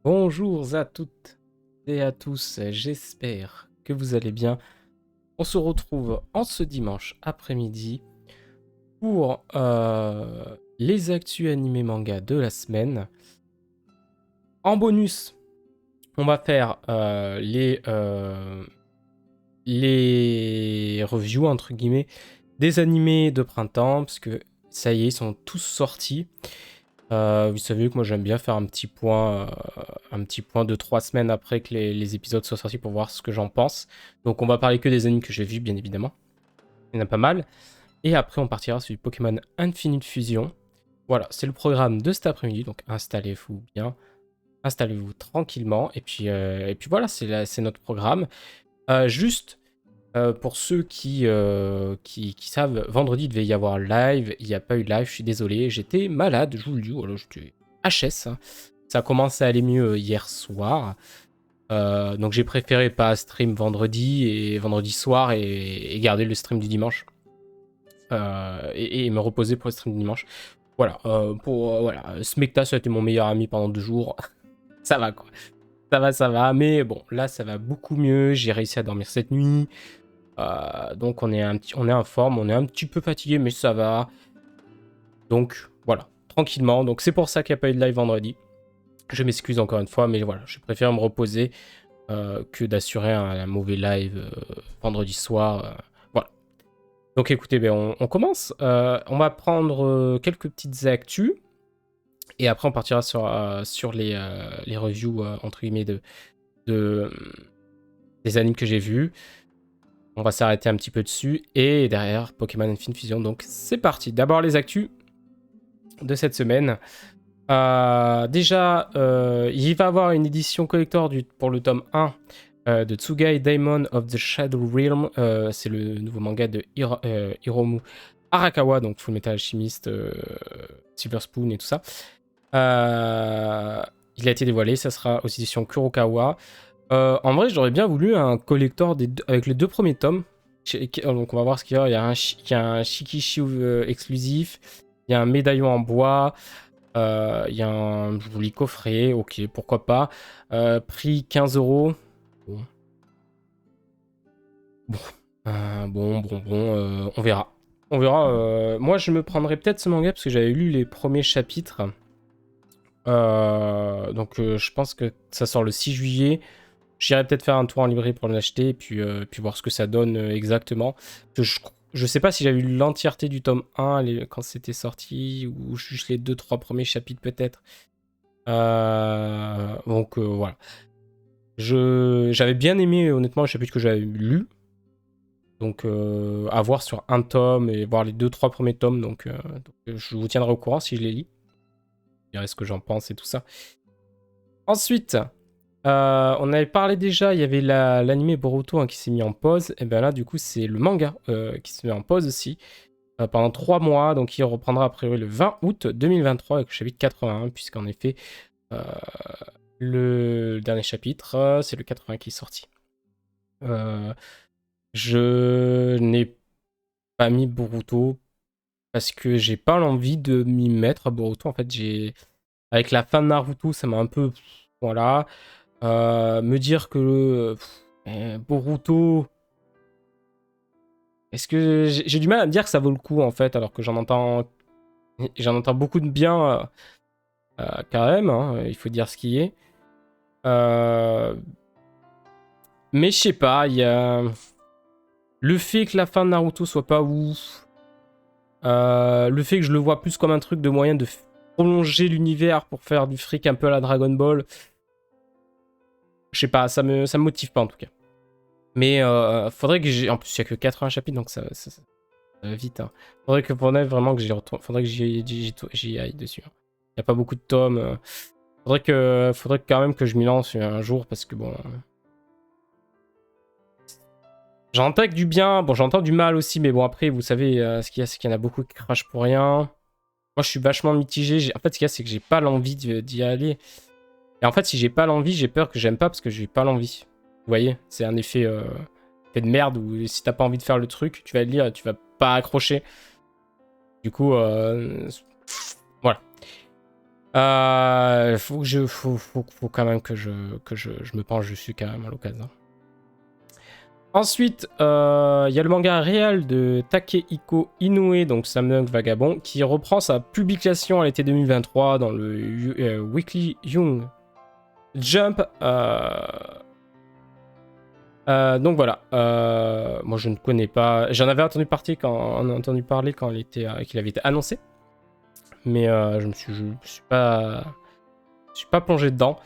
Bonjour à toutes et à tous, j'espère que vous allez bien. On se retrouve en ce dimanche après-midi pour les actus animés manga de la semaine. En bonus, on va faire les reviews entre guillemets des animés de printemps, parce que ça y est, ils sont tous sortis. Vous savez que moi j'aime bien faire un petit point de 3 semaines après que les épisodes soient sortis pour voir ce que j'en pense. Donc on va parler que des animes que j'ai vus, bien évidemment. Il y en a pas mal. Et après on partira sur du Pokémon Infinite Fusion. Voilà, c'est le programme de cet après-midi, donc installez-vous bien, installez-vous tranquillement. Et puis voilà, c'est notre programme. Juste pour ceux qui savent, vendredi il devait y avoir live, il n'y a pas eu de live, je suis désolé, j'étais malade, je vous le dis, voilà, j'étais HS, hein. Ça a commencé à aller mieux hier soir, donc j'ai préféré pas stream vendredi et vendredi soir et garder le stream du dimanche, et me reposer pour le stream du dimanche. Voilà, voilà, Smecta ça a été mon meilleur ami pendant 2 jours, ça va quoi, ça va, mais bon, là ça va beaucoup mieux, j'ai réussi à dormir cette nuit. Donc on est en forme, on est un petit peu fatigué, mais ça va. Donc voilà, tranquillement. Donc c'est pour ça qu'il n'y a pas eu de live vendredi. Je m'excuse encore une fois, mais voilà, je préfère me reposer que d'assurer un mauvais live vendredi soir. Voilà. Donc écoutez, ben, on commence. On va prendre quelques petites actus. Et après, on partira sur les reviews, entre guillemets, de, des animes que j'ai vus. On va s'arrêter un petit peu dessus. Et derrière, Pokémon Infinite Fusion. Donc c'est parti. D'abord les actus de cette semaine. Déjà, il va y avoir une édition collector pour le tome 1 de Tsugai Daimon of the Shadow Realm. C'est le nouveau manga de Hiromu Arakawa, donc Full Metal Alchemist, Silver Spoon et tout ça. Il a été dévoilé, ça sera aux éditions Kurokawa. En vrai, j'aurais bien voulu un collector avec les 2 premiers tomes. Donc on va voir ce qu'il y a. Il y a un Shikishi exclusif. Il y a un médaillon en bois. Il y a un joli coffret. Ok, pourquoi pas. Prix 15 €. Bon. Bon. On verra. On verra. Moi, je me prendrais peut-être ce manga parce que j'avais lu les premiers chapitres. Donc je pense que ça sort le 6 juillet. J'irai peut-être faire un tour en librairie pour l'acheter et puis voir ce que ça donne exactement. Je sais pas si j'avais lu l'entièreté du tome 1 quand c'était sorti ou juste les 2-3 premiers chapitres peut-être. Donc voilà. J'avais bien aimé honnêtement le chapitre que j'avais lu. Donc à voir sur un tome et voir les 2-3 premiers tomes. Donc je vous tiendrai au courant si je les lis. Je dirai ce que j'en pense et tout ça. Ensuite, on avait parlé déjà, il y avait l'anime Boruto hein, qui s'est mis en pause. Et bien là, du coup, c'est le manga qui se met en pause aussi pendant 3 mois. Donc il reprendra a priori le 20 août 2023 avec le chapitre 81, puisqu'en effet, euh, le dernier chapitre, c'est le 80 qui est sorti. Je n'ai pas mis Boruto parce que j'ai pas l'envie de m'y mettre à Boruto. En fait, avec la fin de Naruto, ça m'a un peu. Voilà. Me dire que Boruto, est-ce que j'ai du mal à me dire que ça vaut le coup en fait, alors que j'en entends beaucoup de bien quand même, hein, il faut dire ce qui est. Mais je sais pas, il y a le fait que la fin de Naruto soit pas ouf, le fait que je le vois plus comme un truc de moyen de prolonger l'univers pour faire du fric un peu à la Dragon Ball. Je sais pas, ça me motive pas en tout cas. Mais faudrait que j'ai. En plus, il y a que 80 chapitres, donc ça va vite. Hein. Faudrait que vraiment que j'y retourne. Faudrait que j'y aille dessus. Il n'y a pas beaucoup de tomes. Faudrait quand même que je m'y lance un jour parce que bon. J'entends que du bien. Bon, j'entends du mal aussi, mais bon, après, vous savez, ce qu'il y a, c'est qu'il y en a beaucoup qui crachent pour rien. Moi, je suis vachement mitigé. En fait, ce qu'il y a, c'est que j'ai pas l'envie d'y aller. Et en fait, si j'ai pas l'envie, j'ai peur que j'aime pas parce que j'ai pas l'envie. Vous voyez, c'est un effet de merde où si t'as pas envie de faire le truc, tu vas le lire et tu vas pas accrocher. Du coup, voilà. Faut quand même que je me penche dessus quand même à l'occasion. Ensuite, il y a le manga réel de Takehiko Inoue, donc Samdunk Vagabond, qui reprend sa publication à l'été 2023 dans le Weekly Young Jump. Donc voilà, moi je ne connais pas. J'en avais entendu parler quand qu'il avait été annoncé, mais je suis pas plongé dedans.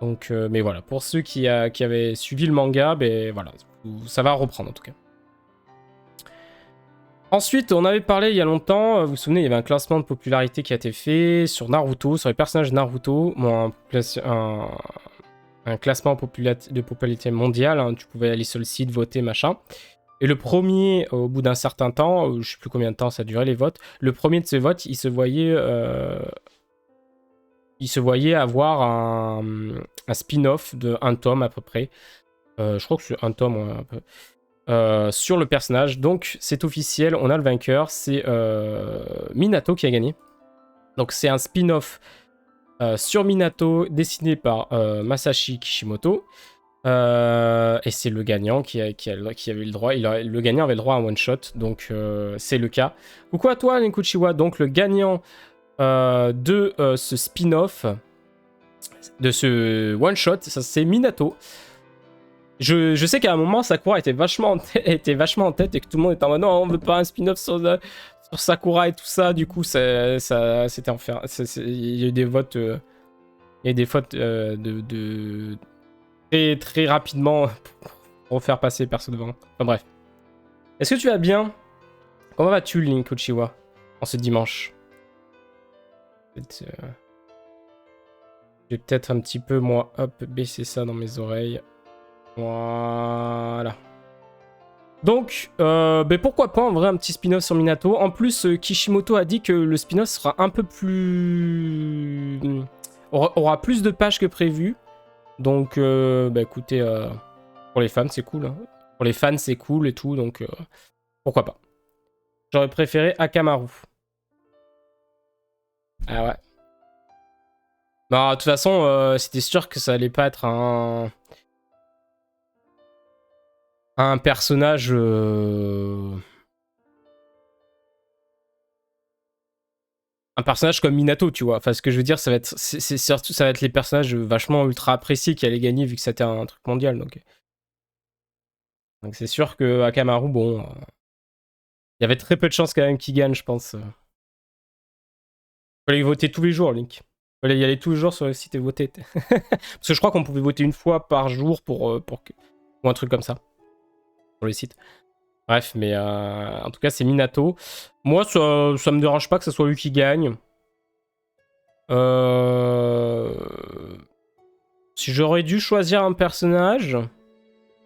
Donc, mais voilà, pour ceux qui avaient suivi le manga, ben voilà, ça va reprendre en tout cas. Ensuite, on avait parlé il y a longtemps, vous vous souvenez, il y avait un classement de popularité qui a été fait sur Naruto, sur les personnages Naruto. Bon, un classement de popularité mondiale, hein, tu pouvais aller sur le site, voter, machin. Et le premier, au bout d'un certain temps, je sais plus combien de temps ça durait les votes, le premier de ces votes, il se voyait avoir un spin-off de un tome à peu près. Je crois que c'est un tome, ouais, un peu. Sur le personnage. Donc c'est officiel, on a le vainqueur, c'est Minato qui a gagné. Donc c'est un spin-off sur Minato dessiné par Masashi Kishimoto. Et c'est le gagnant qui avait le droit. Le gagnant avait le droit à un one-shot, donc c'est le cas. Coucou à toi, Nikuchiwa. Donc le gagnant de ce spin-off, de ce one-shot, ça c'est Minato. Je sais qu'à un moment, Sakura était vachement en tête et que tout le monde était en mode non, on veut pas un spin-off sur Sakura et tout ça. Du coup, c'était enfer. Il y a eu des votes. Il y a eu des votes de très, très rapidement pour faire passer personne devant. Enfin bref. Est-ce que tu vas bien? Comment vas-tu, Link Uchiwa, en ce dimanche? Je vais peut-être un petit peu, moi, hop, baisser ça dans mes oreilles. Voilà. Donc, pourquoi pas en vrai un petit spin-off sur Minato. En plus, Kishimoto a dit que le spin-off sera un peu plus... aura plus de pages que prévu. Donc, écoutez, pour les fans, c'est cool. Hein. Pour les fans, c'est cool et tout, donc pourquoi pas. J'aurais préféré Akamaru. Ah ouais. Bah, de toute façon, c'était sûr que ça allait pas être un personnage... Un personnage comme Minato, tu vois. Enfin, ce que je veux dire, ça va être, surtout, ça va être les personnages vachement ultra appréciés qui allaient gagner vu que c'était un truc mondial. Donc c'est sûr que Akamaru, bon, il y avait très peu de chances quand même qu'il gagne, je pense. Fallait voter tous les jours, Link. Fallait y aller tous les jours sur le site et voter. Parce que je crois qu'on pouvait voter une fois par jour ou un truc comme ça sur le site. Bref, mais en tout cas, c'est Minato. Moi, ça me dérange pas que ce soit lui qui gagne. Si j'aurais dû choisir un personnage...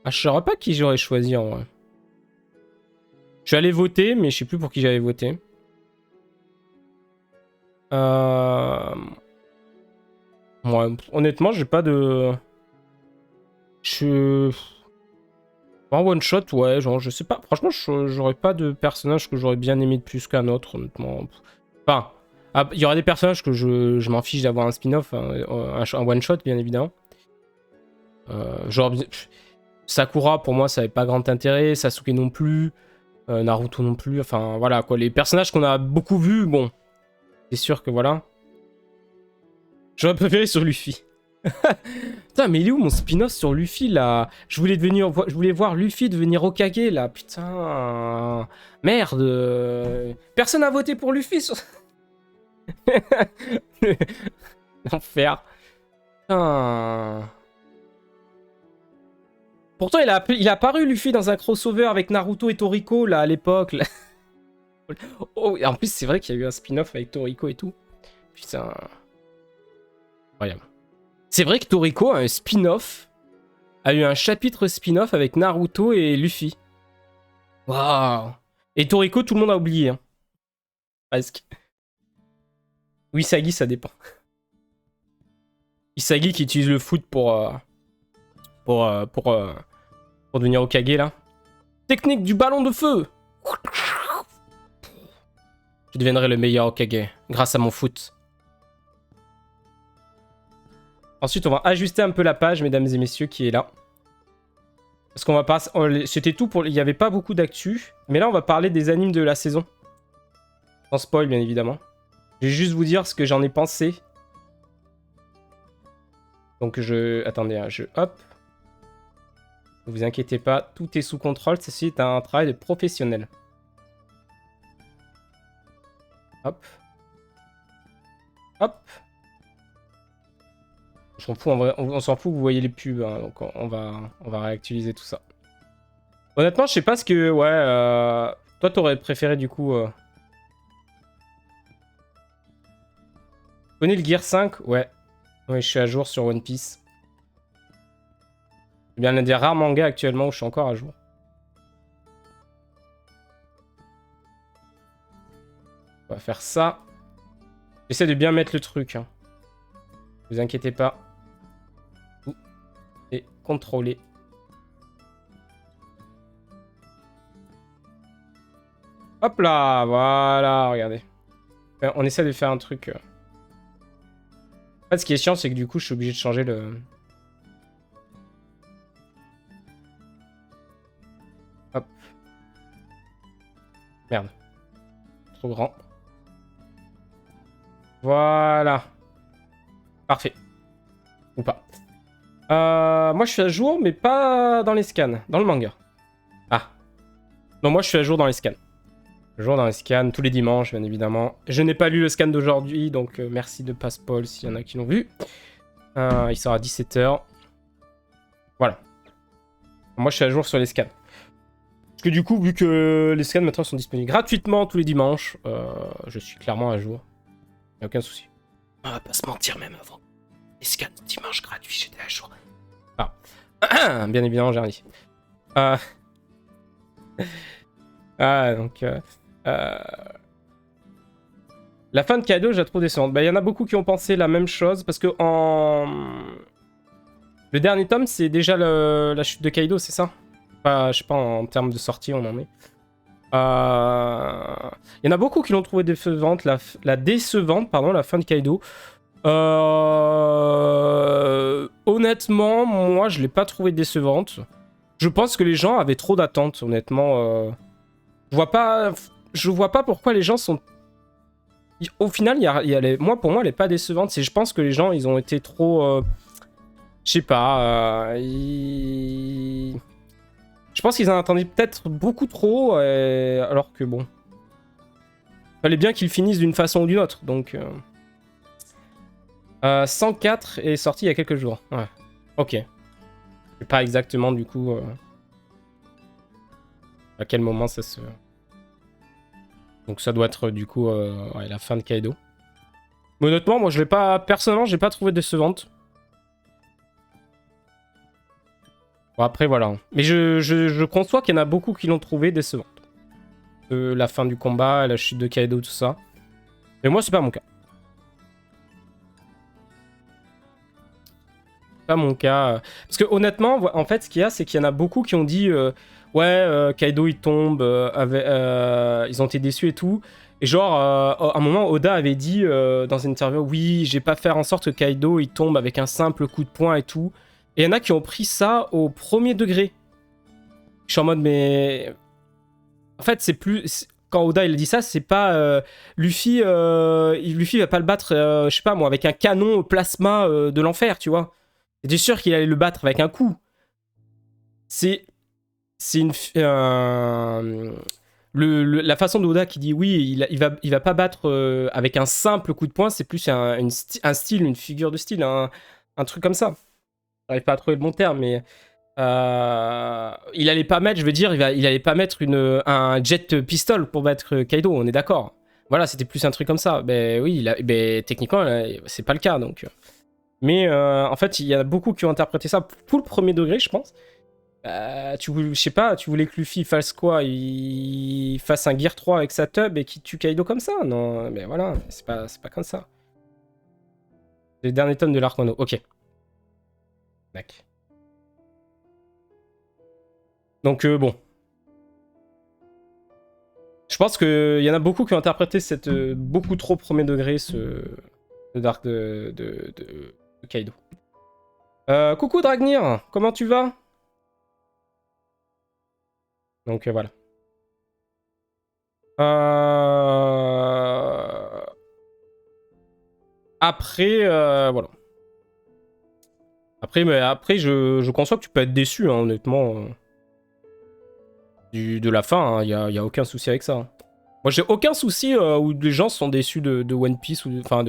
je saurais pas qui j'aurais choisi en vrai. Je suis allé voter, mais je sais plus pour qui j'avais voté. Moi, honnêtement, j'ai pas de... En one shot, ouais, genre, je sais pas. Franchement, j'aurais pas de personnage que j'aurais bien aimé de plus qu'un autre, honnêtement. Enfin, il y aura des personnages que je m'en fiche d'avoir un spin-off, un one shot, bien évidemment. Genre, Sakura, pour moi, ça avait pas grand intérêt. Sasuke non plus. Naruto non plus. Enfin, voilà, quoi. Les personnages qu'on a beaucoup vus, bon. C'est sûr que voilà. J'aurais préféré sur Luffy. Putain, mais il est où mon spin-off sur Luffy là? Je voulais voir Luffy devenir Hokage là. Putain. Merde. Personne n'a voté pour Luffy sur... L'enfer. Putain. Pourtant, il a apparu Luffy dans un crossover avec Naruto et Toriko là à l'époque. Oh, en plus, c'est vrai qu'il y a eu un spin-off avec Toriko et tout. Putain. Incroyable. C'est vrai que Toriko a un spin-off, a eu un chapitre spin-off avec Naruto et Luffy. Waouh. Et Toriko, tout le monde a oublié. Hein. Presque. Oui, Isagi, ça dépend. Isagi qui utilise le foot pour devenir Hokage, là. Technique du ballon de feu. Je deviendrai le meilleur Hokage grâce à mon foot. Ensuite, on va ajuster un peu la page, mesdames et messieurs, qui est là. Parce qu'on va pas... C'était tout pour... Il n'y avait pas beaucoup d'actu. Mais là, on va parler des animes de la saison. Sans spoil, bien évidemment. Je vais juste vous dire ce que j'en ai pensé. Donc je... Attendez, hein, hop. Ne vous inquiétez pas, tout est sous contrôle. Ceci est un travail de professionnel. Hop. Hop. On s'en fout, on s'en fout que vous voyez les pubs. Hein, donc on va réactualiser tout ça. Honnêtement, je sais pas ce que... Ouais, toi, t'aurais préféré du coup... Connais le Gear 5? Ouais. Ouais, je suis à jour sur One Piece. C'est bien l'un des rares mangas actuellement où je suis encore à jour. On va faire ça. J'essaie de bien mettre le truc. Hein. Ne vous inquiétez pas. Tout est contrôlé. Hop là, voilà, regardez. On essaie de faire un truc... En fait, ce qui est chiant, c'est que du coup, je suis obligé de changer le... Hop. Merde. Trop grand. Voilà. Parfait. Ou pas. Moi, je suis à jour, mais pas dans les scans. Dans le manga. Ah. Non, moi, je suis à jour dans les scans. Jour dans les scans, tous les dimanches, bien évidemment. Je n'ai pas lu le scan d'aujourd'hui, donc merci de pas spoil s'il y en a qui l'ont vu. Il sort à 17h. Voilà. Moi, je suis à jour sur les scans. Parce que du coup, vu que les scans maintenant sont disponibles gratuitement tous les dimanches, je suis clairement à jour. Il n'y a aucun souci. On va pas se mentir, même avant. Les scans dimanche gratuits, j'étais à jour. Ah. Bien évidemment, j'ai rien dit. Donc... La fin de Kaido, je la trouve décevante. Bah, y en a beaucoup qui ont pensé la même chose, parce que le dernier tome, c'est déjà la chute de Kaido, c'est ça? Je sais pas, en termes de sortie, on en est. Y en a beaucoup qui l'ont trouvé décevante, la fin de Kaido. Honnêtement, moi, je l'ai pas trouvée décevante. Je pense que les gens avaient trop d'attentes, honnêtement. Je vois pas pourquoi les gens sont... Au final, pour moi, elle est pas décevante. Je pense que les gens, ils ont été trop... Je sais pas. Je pense qu'ils en attendaient peut-être beaucoup trop. Alors que bon... Fallait bien qu'ils finissent d'une façon ou d'une autre. Donc... 104 est sorti il y a quelques jours. Ouais. Ok. Je sais pas exactement, du coup... à quel moment ça se... Donc ça doit être du coup ouais, la fin de Kaido. Mais honnêtement, moi je l'ai pas... Personnellement, je l'ai pas trouvé décevante. Bon après voilà. Mais je conçois qu'il y en a beaucoup qui l'ont trouvé décevante. La fin du combat, la chute de Kaido, tout ça. Mais moi c'est pas mon cas. Pas mon cas. Parce que honnêtement, en fait ce qu'il y a, c'est qu'il y en a beaucoup qui ont dit... ouais, Kaido il tombe, ils ont été déçus et tout. Et genre, à un moment, Oda avait dit dans une interview, oui, j'ai pas fait en sorte que Kaido il tombe avec un simple coup de poing et tout. Et il y en a qui ont pris ça au premier degré. Je suis en mode, mais... En fait, c'est plus... Quand Oda il dit ça, c'est pas... Luffy va pas le battre, je sais pas moi, avec un canon plasma de l'enfer, tu vois. J'étais sûr qu'il allait le battre avec un coup. C'est une... la façon d'Oda qui dit oui, il va pas battre avec un simple coup de poing, c'est plus un style, une figure de style, un truc comme ça. J'arrive pas à trouver le bon terme, mais il allait pas mettre, je veux dire, il allait pas mettre un jet pistol pour battre Kaido, on est d'accord. Voilà, c'était plus un truc comme ça. Ben oui, techniquement, c'est pas le cas, donc. Mais en fait, il y a beaucoup qui ont interprété ça pour le premier degré, je pense. Je sais pas, tu voulais que Luffy fasse quoi? Il fasse un Gear 3 avec sa tub et qu'il tue Kaido comme ça? Non, mais voilà, c'est pas comme ça. Les derniers tomes de l'arc Wano, ok. D'accord. Donc bon. Je pense qu'il y en a beaucoup qui ont interprété cette beaucoup trop premier degré, ce dark de Kaido. Coucou Dragnir, comment tu vas? Donc voilà. Après, voilà. Après je conçois que tu peux être déçu, hein, honnêtement. De la fin, il n'y a aucun souci avec ça. Hein. Moi, j'ai aucun souci où les gens sont déçus de One Piece, ou enfin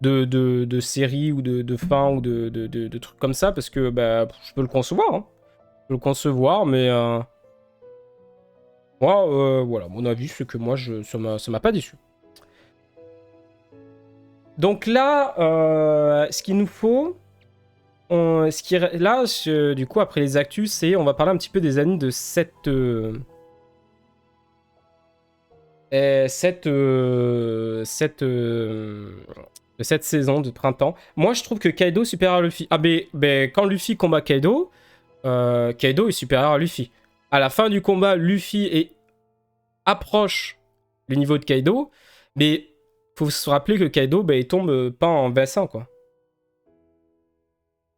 de séries, ou de fin, ou de trucs comme ça, parce que bah, je peux le concevoir. Hein. Je peux le concevoir, mais moi, voilà, mon avis, c'est que moi, ça m'a pas déçu. Donc là, ce qu'il nous faut, là, du coup, après les actus, c'est on va parler un petit peu des animes de cette cette saison de printemps. Moi, je trouve que Kaido est supérieur à Luffy. Ah, mais quand Luffy combat Kaido, Kaido est supérieur à Luffy. À la fin du combat, Luffy approche le niveau de Kaido, mais faut se rappeler que Kaido, il tombe pas en bassin, quoi.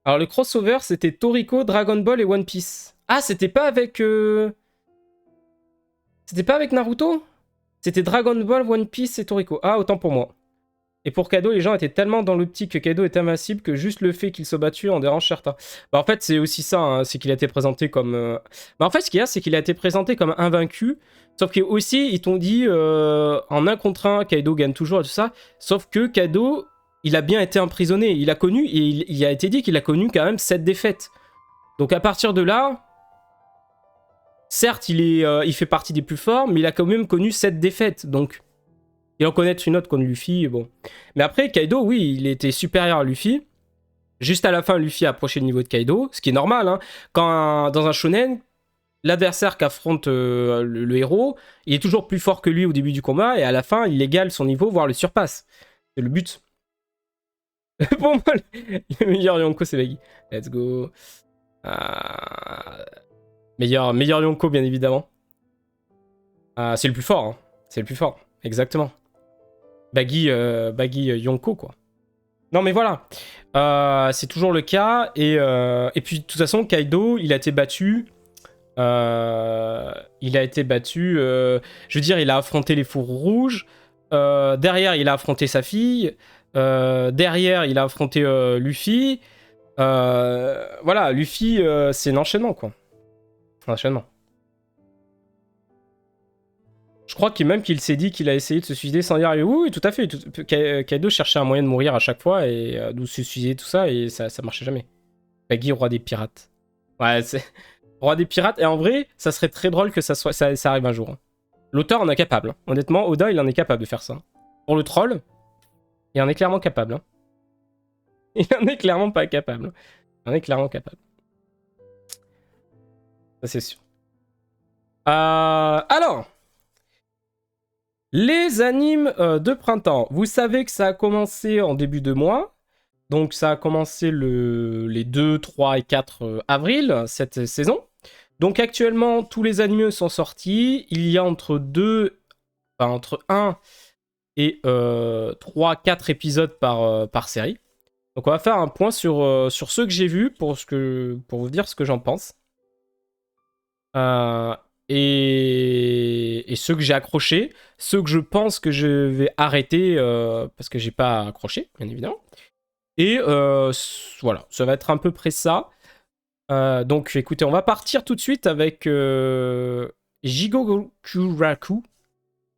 Alors, le crossover, c'était Toriko, Dragon Ball et One Piece. Ah, c'était pas avec... C'était pas avec Naruto? C'était Dragon Ball, One Piece et Toriko. Ah, autant pour moi. Et pour Kaido, les gens étaient tellement dans l'optique que Kaido est invincible que juste le fait qu'il soit battu en dérange certains. Bah, en fait, c'est aussi ça, hein, c'est qu'il a été présenté comme... Bah, en fait, ce qu'il y a, c'est qu'il a été présenté comme invaincu. Sauf que aussi, ils t'ont dit, en 1 contre 1, Kaido gagne toujours et tout ça. Sauf que Kaido, il a bien été emprisonné. Il a connu, et il a été dit qu'il a connu quand même 7 défaites. Donc à partir de là... Certes, il fait partie des plus forts, mais il a quand même connu 7 défaites. Donc, il en connaît une autre contre Luffy, bon. Mais après, Kaido, oui, il était supérieur à Luffy. Juste à la fin, Luffy a approché le niveau de Kaido, ce qui est normal. Hein. Dans un shonen, l'adversaire qu'affronte le héros, il est toujours plus fort que lui au début du combat, et à la fin, il égale son niveau, voire le surpasse. C'est le but. Pour moi, le meilleur Yonko, c'est Baggy. Let's go. Meilleur Yonko, bien évidemment. C'est le plus fort. Hein. C'est le plus fort. Exactement. Baggy Yonko, quoi. Non, mais voilà. C'est toujours le cas. Et puis, de toute façon, Kaido, il a été battu. Je veux dire, il a affronté les fours rouges. Derrière, il a affronté sa fille. Derrière, il a affronté Luffy. Voilà, Luffy, c'est un enchaînement, quoi. Enchaînement. Je crois même qu'il s'est dit qu'il a essayé de se suicider sans y arriver. Oui, tout à fait. Kaido cherchait un moyen de mourir à chaque fois et de se suicider, tout ça, et ça marchait jamais. Baggy, roi des pirates. Ouais, c'est roi des pirates. Et en vrai, ça serait très drôle que ça arrive un jour. Hein. L'auteur en est capable. Hein. Honnêtement, Oda, il en est capable de faire ça. Pour le troll, il en est clairement capable. Hein. Il en est clairement pas capable. Il en est clairement capable. Ça, c'est sûr. Alors... Les animes de printemps. Vous savez que ça a commencé en début de mois. Donc ça a commencé les 2, 3 et 4 avril, cette saison. Donc actuellement, tous les animes sont sortis. Il y a entre 1 et 3, 4 épisodes par série. Donc on va faire un point sur ceux que j'ai vus pour vous dire ce que j'en pense. Et ceux que j'ai accrochés, ceux que je pense que je vais arrêter parce que j'ai pas accroché, bien évidemment. Et voilà, ça va être à peu près ça. Donc écoutez, on va partir tout de suite avec Jigokuraku.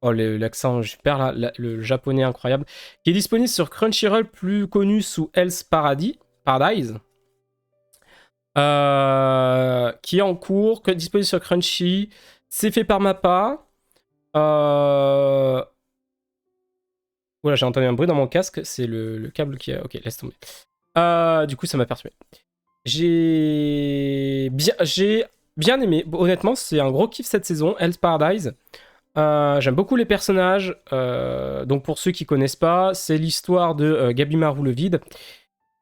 Oh, l'accent, je perds le japonais incroyable. Qui est disponible sur Crunchyroll, plus connu sous Hell's Paradise. Qui est en cours, disponible sur Crunchy. C'est fait par Mappa. Voilà, j'ai entendu un bruit dans mon casque. C'est le câble qui a... Ok, laisse tomber. Du coup, ça m'a perturbé. J'ai bien aimé. Honnêtement, c'est un gros kiff cette saison. Hell's Paradise. J'aime beaucoup les personnages. Donc, pour ceux qui connaissent pas, c'est l'histoire de Gabimaru le Vide.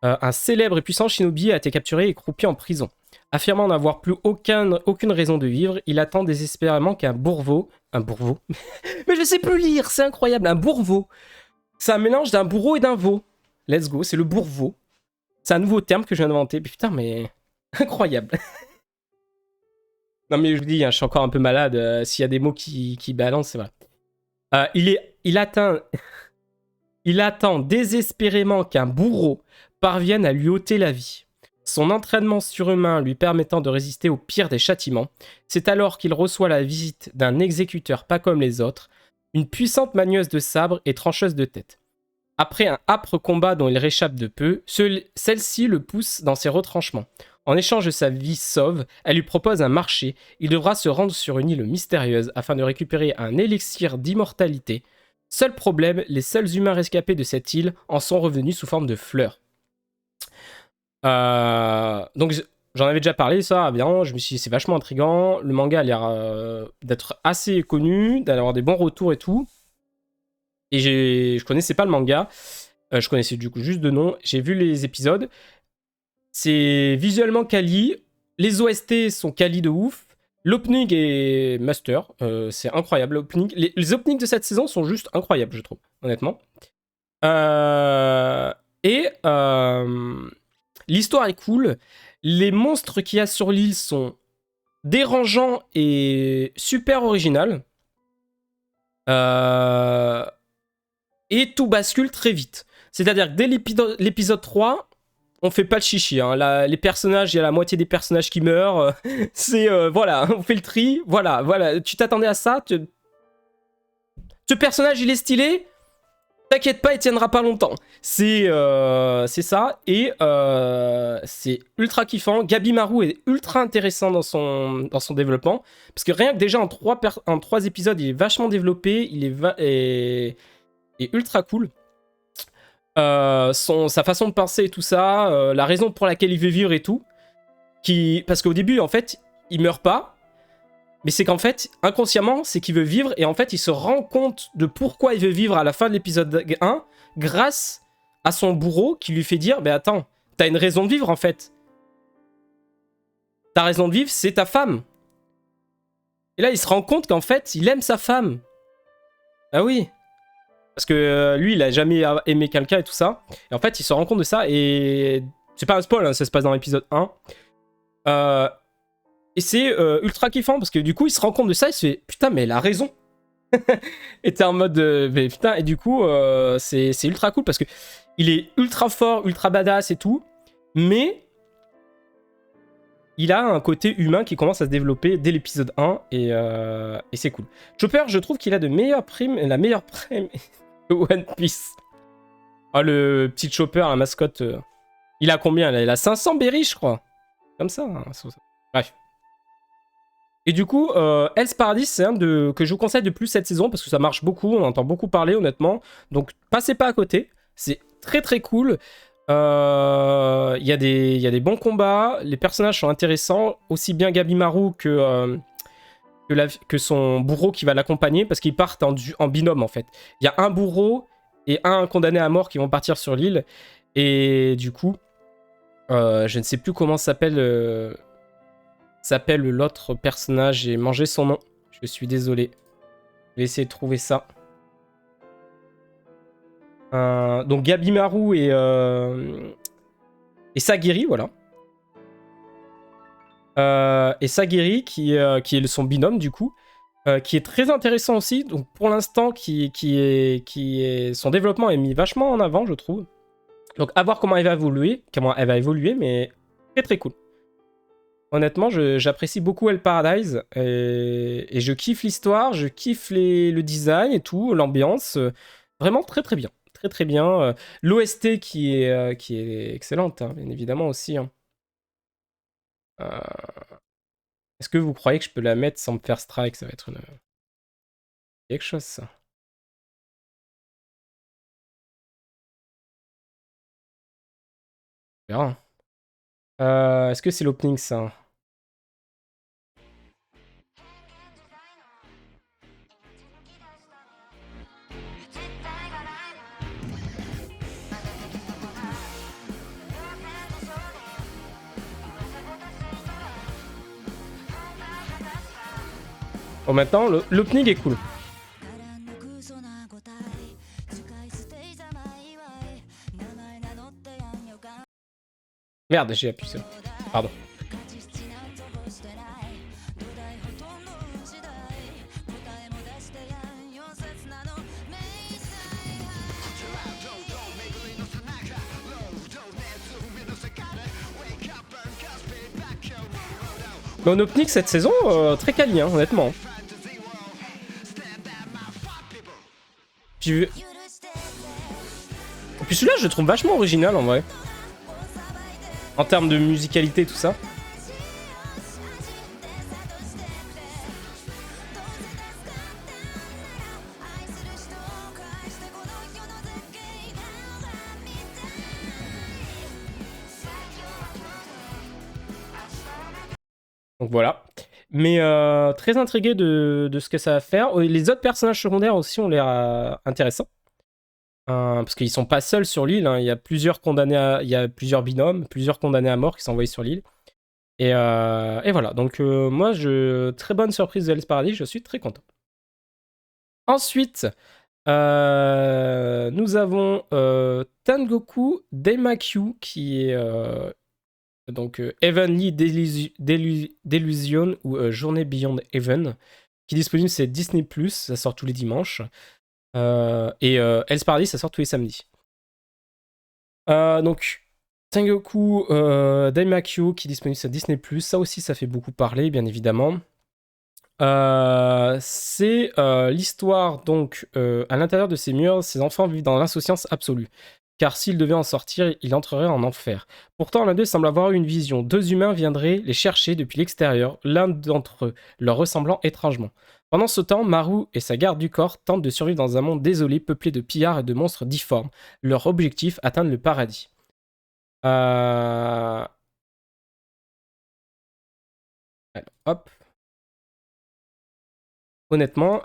Un célèbre et puissant shinobi a été capturé et croupi en prison. Affirmant n'avoir plus aucune raison de vivre, il attend désespérément qu'un bourreau... Un bourreau Mais je sais plus lire, c'est incroyable, un bourreau. C'est un mélange d'un bourreau et d'un veau. Let's go, c'est le bourreau. C'est un nouveau terme que je viens d'inventer. Putain, mais incroyable. Non, mais je vous dis, hein, je suis encore un peu malade. S'il y a des mots qui balancent, c'est vrai. Il attend désespérément qu'un bourreau parvienne à lui ôter la vie. Son entraînement surhumain lui permettant de résister au pire des châtiments, c'est alors qu'il reçoit la visite d'un exécuteur pas comme les autres, une puissante manieuse de sabre et trancheuse de tête. Après un âpre combat dont il réchappe de peu, celle-ci le pousse dans ses retranchements. En échange de sa vie sauve, elle lui propose un marché. Il devra se rendre sur une île mystérieuse afin de récupérer un élixir d'immortalité. Seul problème, les seuls humains rescapés de cette île en sont revenus sous forme de fleurs. Donc j'en avais déjà parlé, ça, bien, je me suis dit c'est vachement intriguant. Le manga a l'air d'être assez connu, d'avoir des bons retours et tout. Et je connaissais pas le manga, je connaissais du coup juste de nom. J'ai vu les épisodes. C'est visuellement quali, les OST sont quali de ouf. L'opening est master, c'est incroyable. Les openings de cette saison sont juste incroyables, je trouve, honnêtement. Et l'histoire est cool. Les monstres qu'il y a sur l'île sont dérangeants et super originaux. Et tout bascule très vite. C'est-à-dire que dès l'épisode 3, on fait pas le chichi. Hein. Les personnages, il y a la moitié des personnages qui meurent. Voilà, on fait le tri. Voilà. Tu t'attendais à ça. Ce personnage, il est stylé. T'inquiète pas, il tiendra pas longtemps. C'est ça. Et c'est ultra kiffant. Gabi Maru est ultra intéressant dans son développement. Parce que rien que déjà en 3 épisodes, il est vachement développé. Il est ultra cool. Sa façon de penser et tout ça, la raison pour laquelle il veut vivre et tout. Parce qu'au début, en fait, il meurt pas. Mais c'est qu'en fait, inconsciemment, c'est qu'il veut vivre. Et en fait, il se rend compte de pourquoi il veut vivre à la fin de l'épisode 1 grâce à son bourreau qui lui fait dire « Mais attends, t'as une raison de vivre en fait. Ta raison de vivre, c'est ta femme. » Et là, il se rend compte qu'en fait, il aime sa femme. Ah oui. Parce que lui, il a jamais aimé quelqu'un et tout ça. Et en fait, il se rend compte de ça. Et c'est pas un spoil, hein, ça se passe dans l'épisode 1. Et c'est ultra kiffant parce que du coup, il se rend compte de ça. Il se fait putain, mais elle a raison. Et t'es en mode mais putain. Et du coup, c'est ultra cool parce que il est ultra fort, ultra badass et tout. Mais il a un côté humain qui commence à se développer dès l'épisode 1. Et c'est cool. Chopper, je trouve qu'il a la meilleure prime de One Piece. Ah, le petit Chopper, la mascotte. Il a combien là? Il a 500 berries, je crois. Comme ça. Hein. Bref. Et du coup, Hell's Paradise, c'est un que je vous conseille de plus cette saison parce que ça marche beaucoup, on entend beaucoup parler honnêtement. Donc passez pas à côté, c'est très très cool. Il y a des bons combats, les personnages sont intéressants, aussi bien Gabi Maru que son bourreau qui va l'accompagner parce qu'ils partent en binôme en fait. Il y a un bourreau et un condamné à mort qui vont partir sur l'île. Et du coup, je ne sais plus comment s'appelle l'autre personnage. J'ai mangé son nom. Je suis désolé. Je vais essayer de trouver ça. Donc Gabi Maru et Sagiri, voilà. Et Sagiri qui est son binôme du coup, qui est très intéressant aussi. Donc pour l'instant, son développement est mis vachement en avant, je trouve. Donc à voir comment elle va évoluer, mais très très cool. Honnêtement, j'apprécie beaucoup Hell's Paradise et je kiffe l'histoire, je kiffe le design et tout, l'ambiance. Vraiment très très bien. Très très bien. L'OST qui est excellente, hein, bien évidemment aussi. Hein. Est-ce que vous croyez que je peux la mettre sans me faire strike? Ça va être quelque chose, ça. On verra. Est-ce que c'est l'opening, ça? Bon, maintenant, l'opening est cool. Merde, j'ai appuyé sur... Pardon. Mais en opening cette saison, très quali, hein, honnêtement. Puis celui-là, je le trouve vachement original en vrai. En termes de musicalité, tout ça. Donc voilà. Mais très intrigué de ce que ça va faire. Les autres personnages secondaires aussi ont l'air intéressants. Parce qu'ils sont pas seuls sur l'île. Hein. Il y a plusieurs condamnés, il y a plusieurs binômes, plusieurs condamnés à mort qui sont envoyés sur l'île. Et voilà. Donc moi, très bonne surprise de Hell's Paradis. Je suis très content. Ensuite, nous avons Tengoku Daimakyu qui est donc Heavenly Delusion ou Journée Beyond Heaven, qui est disponible, c'est Disney+, ça sort tous les dimanches. Et Hell's Paradis, ça sort tous les samedis. Donc, Tengoku Daimakyu, qui est disponible sur Disney+, ça aussi, ça fait beaucoup parler, bien évidemment. C'est l'histoire, donc, à l'intérieur de ces murs, ces enfants vivent dans l'insouciance absolue. Car s'ils devaient en sortir, ils entreraient en enfer. Pourtant, l'un d'eux semble avoir eu une vision. 2 humains viendraient les chercher depuis l'extérieur, l'un d'entre eux leur ressemblant étrangement. Pendant ce temps, Maru et sa garde du corps tentent de survivre dans un monde désolé, peuplé de pillards et de monstres difformes. Leur objectif, atteindre le paradis. Alors, hop. Honnêtement,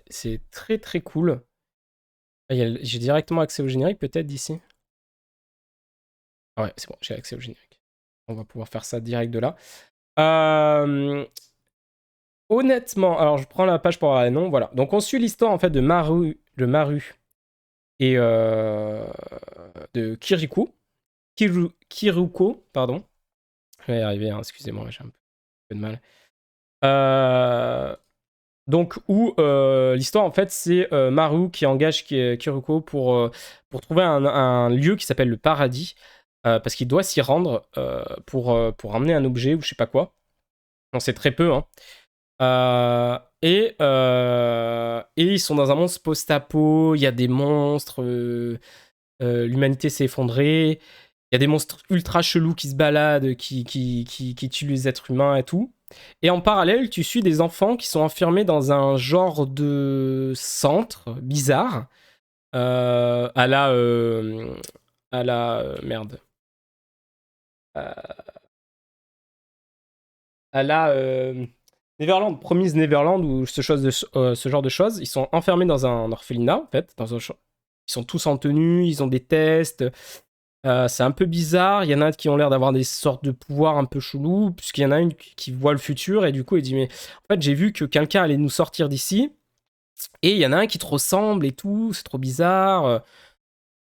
c'est très très cool. J'ai directement accès au générique peut-être d'ici. Ah ouais, c'est bon, j'ai accès au générique. On va pouvoir faire ça direct de là. Honnêtement, alors je prends la page pour avoir les noms. Voilà. Donc on suit l'histoire en fait de Maru et de Kiruko, pardon. Je vais y arriver, hein, excusez-moi, j'ai un peu de mal. Donc où l'histoire en fait c'est Maru qui engage Kiruko pour trouver un lieu qui s'appelle le paradis parce qu'il doit s'y rendre pour emmener un objet ou je sais pas quoi. On sait très peu, hein. Et ils sont dans un monde post-apo, il y a des monstres, l'humanité s'est effondrée, il y a des monstres ultra chelous qui se baladent, qui tuent les êtres humains et tout. Et en parallèle, tu suis des enfants qui sont enfermés dans un genre de centre bizarre, à la... merde. À la... Neverland, Promise Neverland, ou ce genre de choses. Ils sont enfermés dans un orphelinat, en fait. Ils sont tous en tenue, ils ont des tests. C'est un peu bizarre. Il y en a qui ont l'air d'avoir des sortes de pouvoirs un peu chelous, puisqu'il y en a une qui voit le futur, et du coup, il dit, mais en fait, j'ai vu que quelqu'un allait nous sortir d'ici, et il y en a un qui te ressemble et tout, c'est trop bizarre.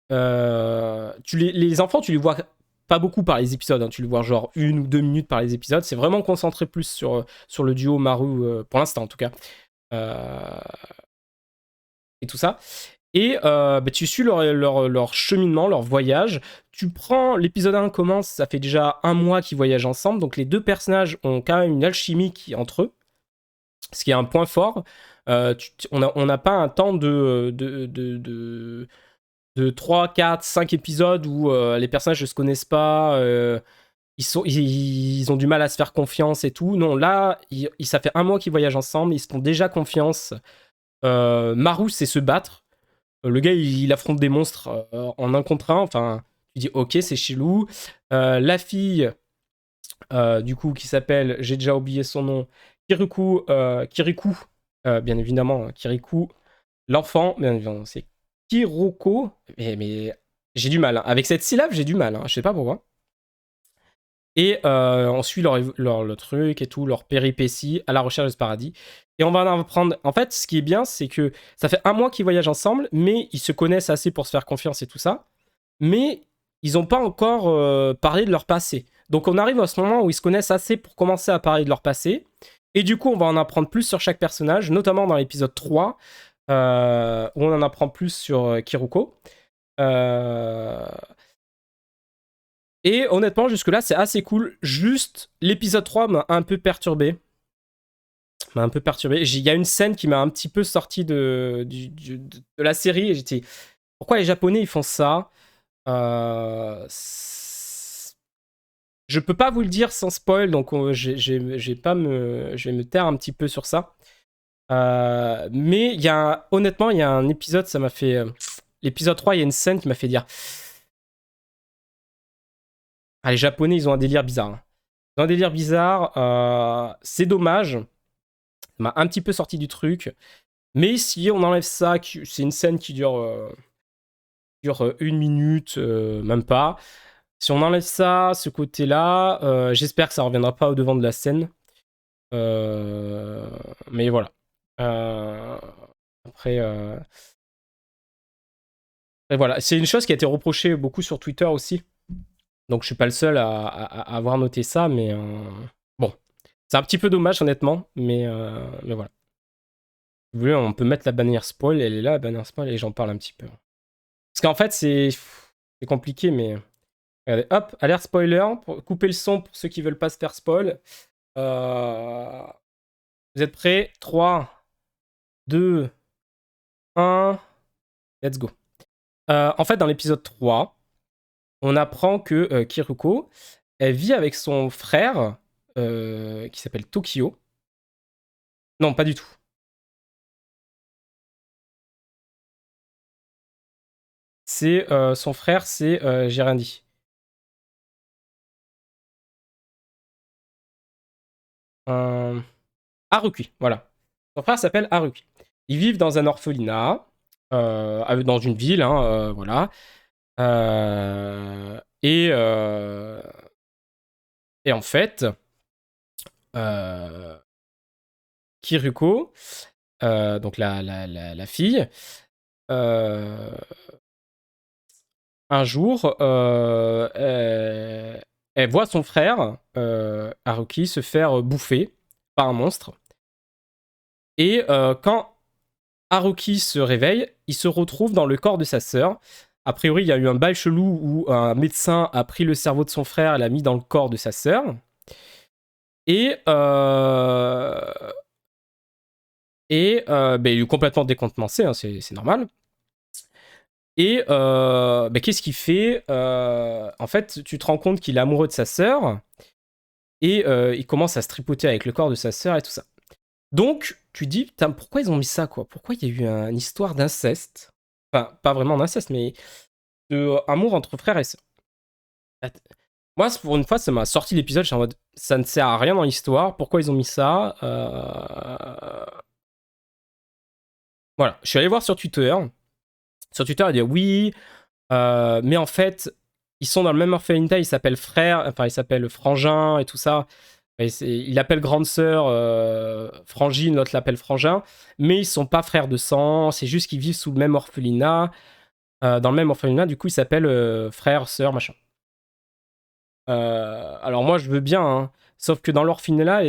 Les enfants, tu les vois pas beaucoup par les épisodes, hein. Tu les vois genre 1 ou 2 minutes par les épisodes. C'est vraiment concentré plus sur le duo Maru, pour l'instant en tout cas. Et tout ça. Et tu suis leur cheminement, leur voyage. Tu prends, l'épisode 1 commence, ça fait déjà 1 mois qu'ils voyagent ensemble. Donc les deux personnages ont quand même une alchimie entre eux. Ce qui est un point fort. On n'a pas un temps de 3, 4, 5 épisodes où les personnages ne se connaissent pas, ils ont du mal à se faire confiance et tout. Non, là, ça fait 1 mois qu'ils voyagent ensemble, ils se font déjà confiance. Maru sait se battre. Le gars, il affronte des monstres en 1 contre 1. Enfin, tu dis, ok, c'est chelou. La fille, du coup, qui s'appelle, j'ai déjà oublié son nom, Kirikou, bien évidemment, Kirikou. L'enfant, bien évidemment, c'est Kiroko, mais j'ai du mal. Hein. Avec cette syllabe, j'ai du mal. Hein. Je sais pas pourquoi. Et on suit leur truc et tout, leur péripéties à la recherche de ce paradis. Et on va en apprendre. En fait, ce qui est bien, c'est que ça fait 1 mois qu'ils voyagent ensemble, mais ils se connaissent assez pour se faire confiance et tout ça. Mais ils n'ont pas encore parlé de leur passé. Donc on arrive à ce moment où ils se connaissent assez pour commencer à parler de leur passé. Et du coup, on va en apprendre plus sur chaque personnage, notamment dans l'épisode 3, où on en apprend plus sur Kiruko. Et honnêtement, jusque-là, c'est assez cool. Juste, l'épisode 3 m'a un peu perturbé. Il y a une scène qui m'a un petit peu sorti de la série. Et j'étais... Pourquoi les Japonais, ils font ça Je peux pas vous le dire sans spoil, donc je vais me taire un petit peu sur ça. Mais honnêtement, il y a un épisode, ça m'a fait... l'épisode 3, il y a une scène qui m'a fait dire... Ah, les Japonais, ils ont un délire bizarre. Hein. Ils ont un délire bizarre. C'est dommage. Ça m'a un petit peu sorti du truc. Mais si on enlève ça, c'est une scène qui dure 1 minute, même pas. Si on enlève ça, ce côté-là, j'espère que ça reviendra pas au devant de la scène. Mais voilà. Après, et voilà. C'est une chose qui a été reprochée beaucoup sur Twitter aussi. Donc je suis pas le seul à avoir noté ça, mais bon. C'est un petit peu dommage honnêtement, mais voilà. Si vous voulez, on peut mettre la bannière spoil, elle est là, la bannière spoil, et j'en parle un petit peu. Parce qu'en fait, c'est compliqué, mais... Regardez, hop, alerte spoiler, pour couper le son pour ceux qui veulent pas se faire spoil. Vous êtes prêts? 3, 2, 1, let's go. En fait, dans l'épisode 3, on apprend que Kiruko, elle vit avec son frère, qui s'appelle Tokyo. Non, pas du tout. C'est son frère, c'est j'ai rien dit. Haruki, voilà. Son frère s'appelle Haruki. Ils vivent dans un orphelinat, dans une ville, hein, voilà. Et en fait, Kiruko, donc la fille, un jour, elle voit son frère, Haruki, se faire bouffer par un monstre. Et quand Haruki se réveille, il se retrouve dans le corps de sa sœur. A priori, il y a eu un bail chelou où un médecin a pris le cerveau de son frère et l'a mis dans le corps de sa sœur. Et il est complètement décontenancé, hein, c'est normal. Et qu'est-ce qu'il fait En fait, tu te rends compte qu'il est amoureux de sa sœur. Et il commence à se tripoter avec le corps de sa sœur et tout ça. Donc, tu dis, putain, pourquoi ils ont mis ça, quoi? Pourquoi il y a eu une histoire d'inceste? Enfin, pas vraiment d'inceste, mais de amour entre frères et sœurs. Moi, pour une fois, ça m'a sorti l'épisode, je suis en mode, ça ne sert à rien dans l'histoire, pourquoi ils ont mis ça Voilà, je suis allé voir sur Twitter. Sur Twitter, il dit oui, mais en fait, ils sont dans le même orphelinat, ils s'appellent frère, enfin, ils s'appellent frangin et tout ça. Il appelle grande sœur frangine, l'autre l'appelle frangin, mais ils sont pas frères de sang, c'est juste qu'ils vivent sous le même orphelinat. Dans le même orphelinat, du coup, ils s'appellent frère, sœur, machin. Alors moi, je veux bien, hein, sauf que dans l'orphelinat,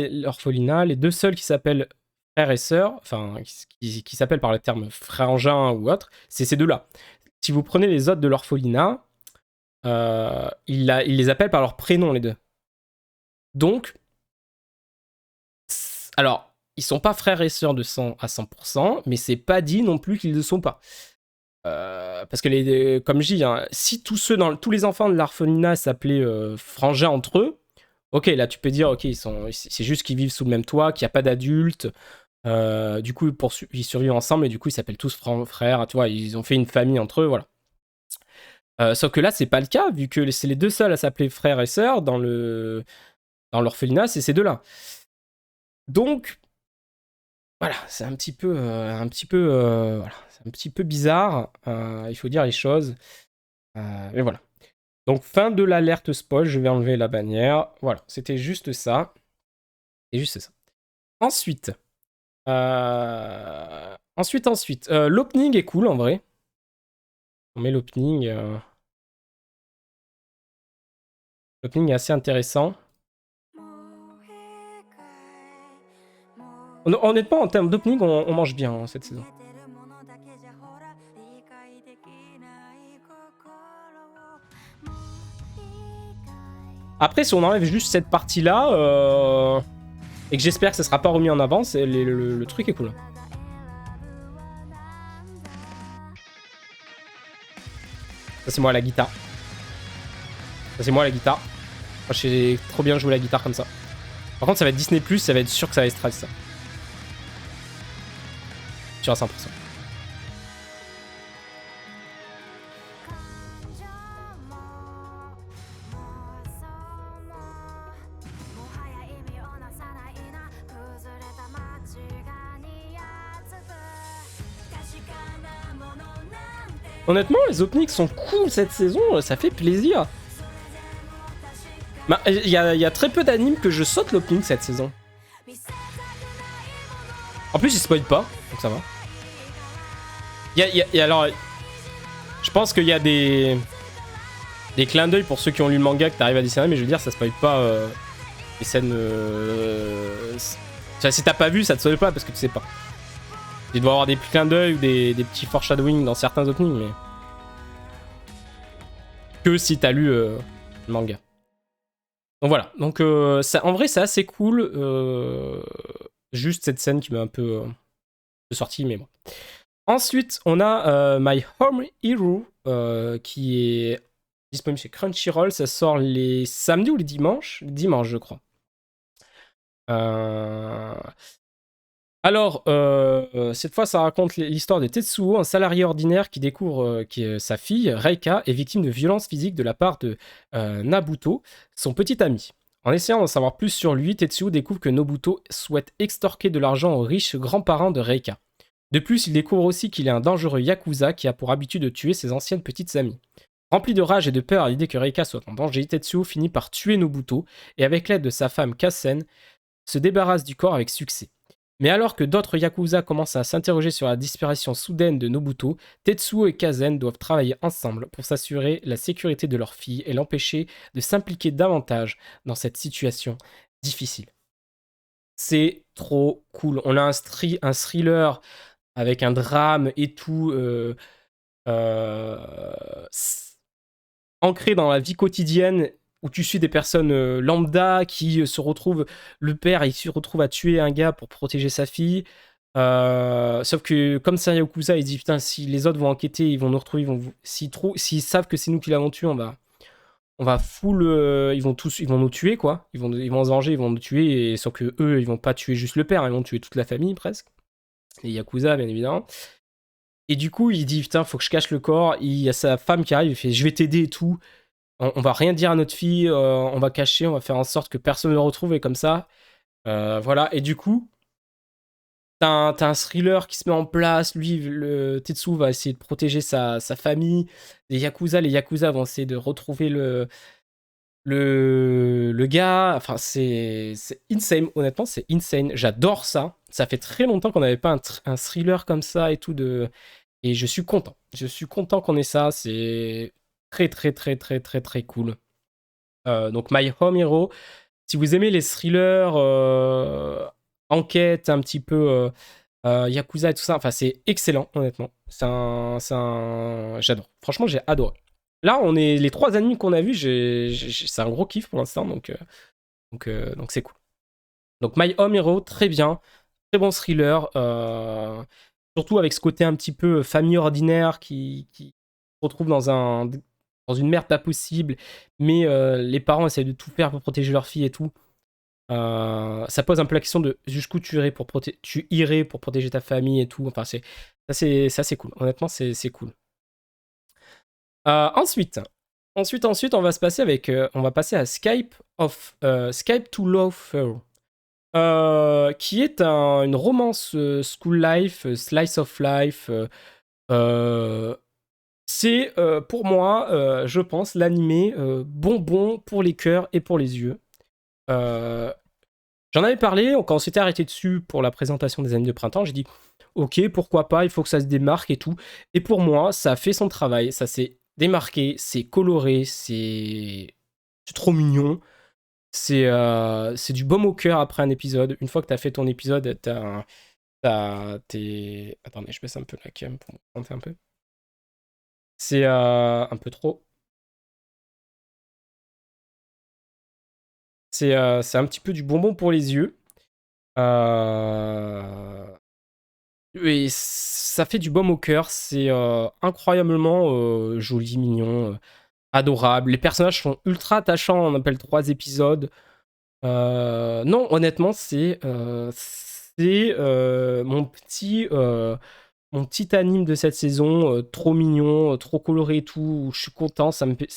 les deux seuls qui s'appellent frère et sœur, enfin, qui s'appellent par le terme frangin ou autre, c'est ces deux-là. Si vous prenez les autres de l'orphelinat, ils les appellent par leur prénom, les deux. Donc, alors, ils sont pas frères et sœurs de sang à 100%, mais c'est pas dit non plus qu'ils ne le sont pas. Parce que, comme je dis, hein, si tous les enfants de l'orphelinat s'appelaient frangins entre eux, ok, là tu peux dire, ok, c'est juste qu'ils vivent sous le même toit, qu'il n'y a pas d'adultes. Du coup, ils survivent ensemble et du coup, ils s'appellent tous frères. Tu vois, ils ont fait une famille entre eux, voilà. Sauf que là, c'est pas le cas, vu que c'est les deux seuls à s'appeler frères et sœurs dans l'orphelinat, c'est ces deux-là. Donc, voilà, c'est un petit peu, voilà, c'est un petit peu bizarre. Il faut dire les choses. Mais voilà. Donc, fin de l'alerte spoil. Je vais enlever la bannière. Voilà, c'était juste ça. Et juste ça. Ensuite, l'opening est cool en vrai. On met l'opening. L'opening est assez intéressant. Honnêtement, en termes d'opening, on mange bien hein, cette saison. Après, si on enlève juste cette partie-là, et que j'espère que ça sera pas remis en avant, le truc est cool. Ça, c'est moi à la guitare. Ça, c'est moi à la guitare. Moi, j'ai trop bien joué la guitare comme ça. Par contre, ça va être Disney+, ça va être sûr que ça va être Strat, ça. Sûr à 100%. Honnêtement, les openings sont cool cette saison, ça fait plaisir. Bah, il y a très peu d'animes que je saute l'opening cette saison. En plus, ils spoilent pas, donc ça va. Alors, je pense qu'il y a des clins d'œil pour ceux qui ont lu le manga que t'arrives à dessiner, mais je veux dire, ça spoil pas les scènes. Si t'as pas vu, ça te spoil pas parce que tu sais pas. Il doit y avoir des clins d'œil ou des petits foreshadowing dans certains openings, mais que si t'as lu le manga. Donc voilà. Donc ça, en vrai, c'est assez cool. Juste cette scène qui m'a un peu sorti, mais bon. Ensuite, on a My Home Hero qui est disponible chez Crunchyroll. Ça sort les samedis ou les dimanches? Dimanche, je crois. Alors, cette fois, ça raconte l'histoire de Tetsuo, un salarié ordinaire qui découvre que sa fille, Reika, est victime de violences physiques de la part de Nabuto, son petit ami. En essayant d'en savoir plus sur lui, Tetsuo découvre que Nobuto souhaite extorquer de l'argent aux riches grands-parents de Reika. De plus, il découvre aussi qu'il est un dangereux yakuza qui a pour habitude de tuer ses anciennes petites amies. Rempli de rage et de peur à l'idée que Reika soit en danger, Tetsuo finit par tuer Nobuto et avec l'aide de sa femme Kasen, se débarrasse du corps avec succès. Mais alors que d'autres yakuza commencent à s'interroger sur la disparition soudaine de Nobuto, Tetsuo et Kazen doivent travailler ensemble pour s'assurer la sécurité de leur fille et l'empêcher de s'impliquer davantage dans cette situation difficile. C'est trop cool. On a un thriller avec un drame et tout, ancré dans la vie quotidienne où tu suis des personnes lambda qui se retrouvent, le père il se retrouve à tuer un gars pour protéger sa fille, sauf que comme c'est un yakuza il dit putain si les autres vont enquêter ils vont nous retrouver, s'ils savent que c'est nous qui l'avons tué on va full, ils vont nous tuer quoi, ils vont se venger, ils vont nous tuer, et sauf que eux ils vont pas tuer juste le père, ils vont tuer toute la famille presque, les yakuza bien évidemment. Et du coup il dit putain faut que je cache le corps, il y a sa femme qui arrive, il fait je vais t'aider et tout. On va rien dire à notre fille, on va cacher, on va faire en sorte que personne ne le retrouve et comme ça. Voilà, et du coup, t'as un thriller qui se met en place. Lui, le Tetsu va essayer de protéger sa famille. Les Yakuza vont essayer de retrouver le gars. Enfin, c'est insane, honnêtement, c'est insane. J'adore ça. Ça fait très longtemps qu'on n'avait pas un thriller comme ça et tout. Et je suis content. Je suis content qu'on ait ça. C'est très, très, très, très, très, très cool. Donc My Home Hero, si vous aimez les thrillers, enquête, un petit peu Yakuza et tout ça, enfin c'est excellent honnêtement. J'adore. Franchement j'ai adoré. Là on est les 3 animes qu'on a vus, c'est un gros kiff pour l'instant donc c'est cool. Donc My Home Hero très bien, très bon thriller, surtout avec ce côté un petit peu famille ordinaire qui se retrouve dans une merde pas possible, mais les parents essaient de tout faire pour protéger leur fille et tout. Ça pose un peu la question de jusqu'où tu irais pour protéger ta famille et tout. Enfin, c'est cool. Honnêtement, c'est cool. Ensuite, on va on va passer à Skype to Loafer, qui est une romance school life, slice of life. C'est pour moi, je pense, l'animé bonbon pour les cœurs et pour les yeux. J'en avais parlé quand on s'était arrêté dessus pour la présentation des animes de printemps. J'ai dit, ok, pourquoi pas, il faut que ça se démarque et tout. Et pour moi, ça a fait son travail, ça s'est démarqué, c'est coloré, c'est C'est trop mignon. C'est du baume au cœur après un épisode. Une fois que t'as fait ton épisode, Attendez, je baisse un peu la cam pour monter un peu. C'est un peu trop. C'est un petit peu du bonbon pour les yeux. Et ça fait du baume au cœur. C'est incroyablement joli, mignon, adorable. Les personnages sont ultra attachants. On appelle 3 épisodes. Non, honnêtement, c'est mon petit anime de cette saison, trop mignon, trop coloré et tout. Je suis content, ça me fait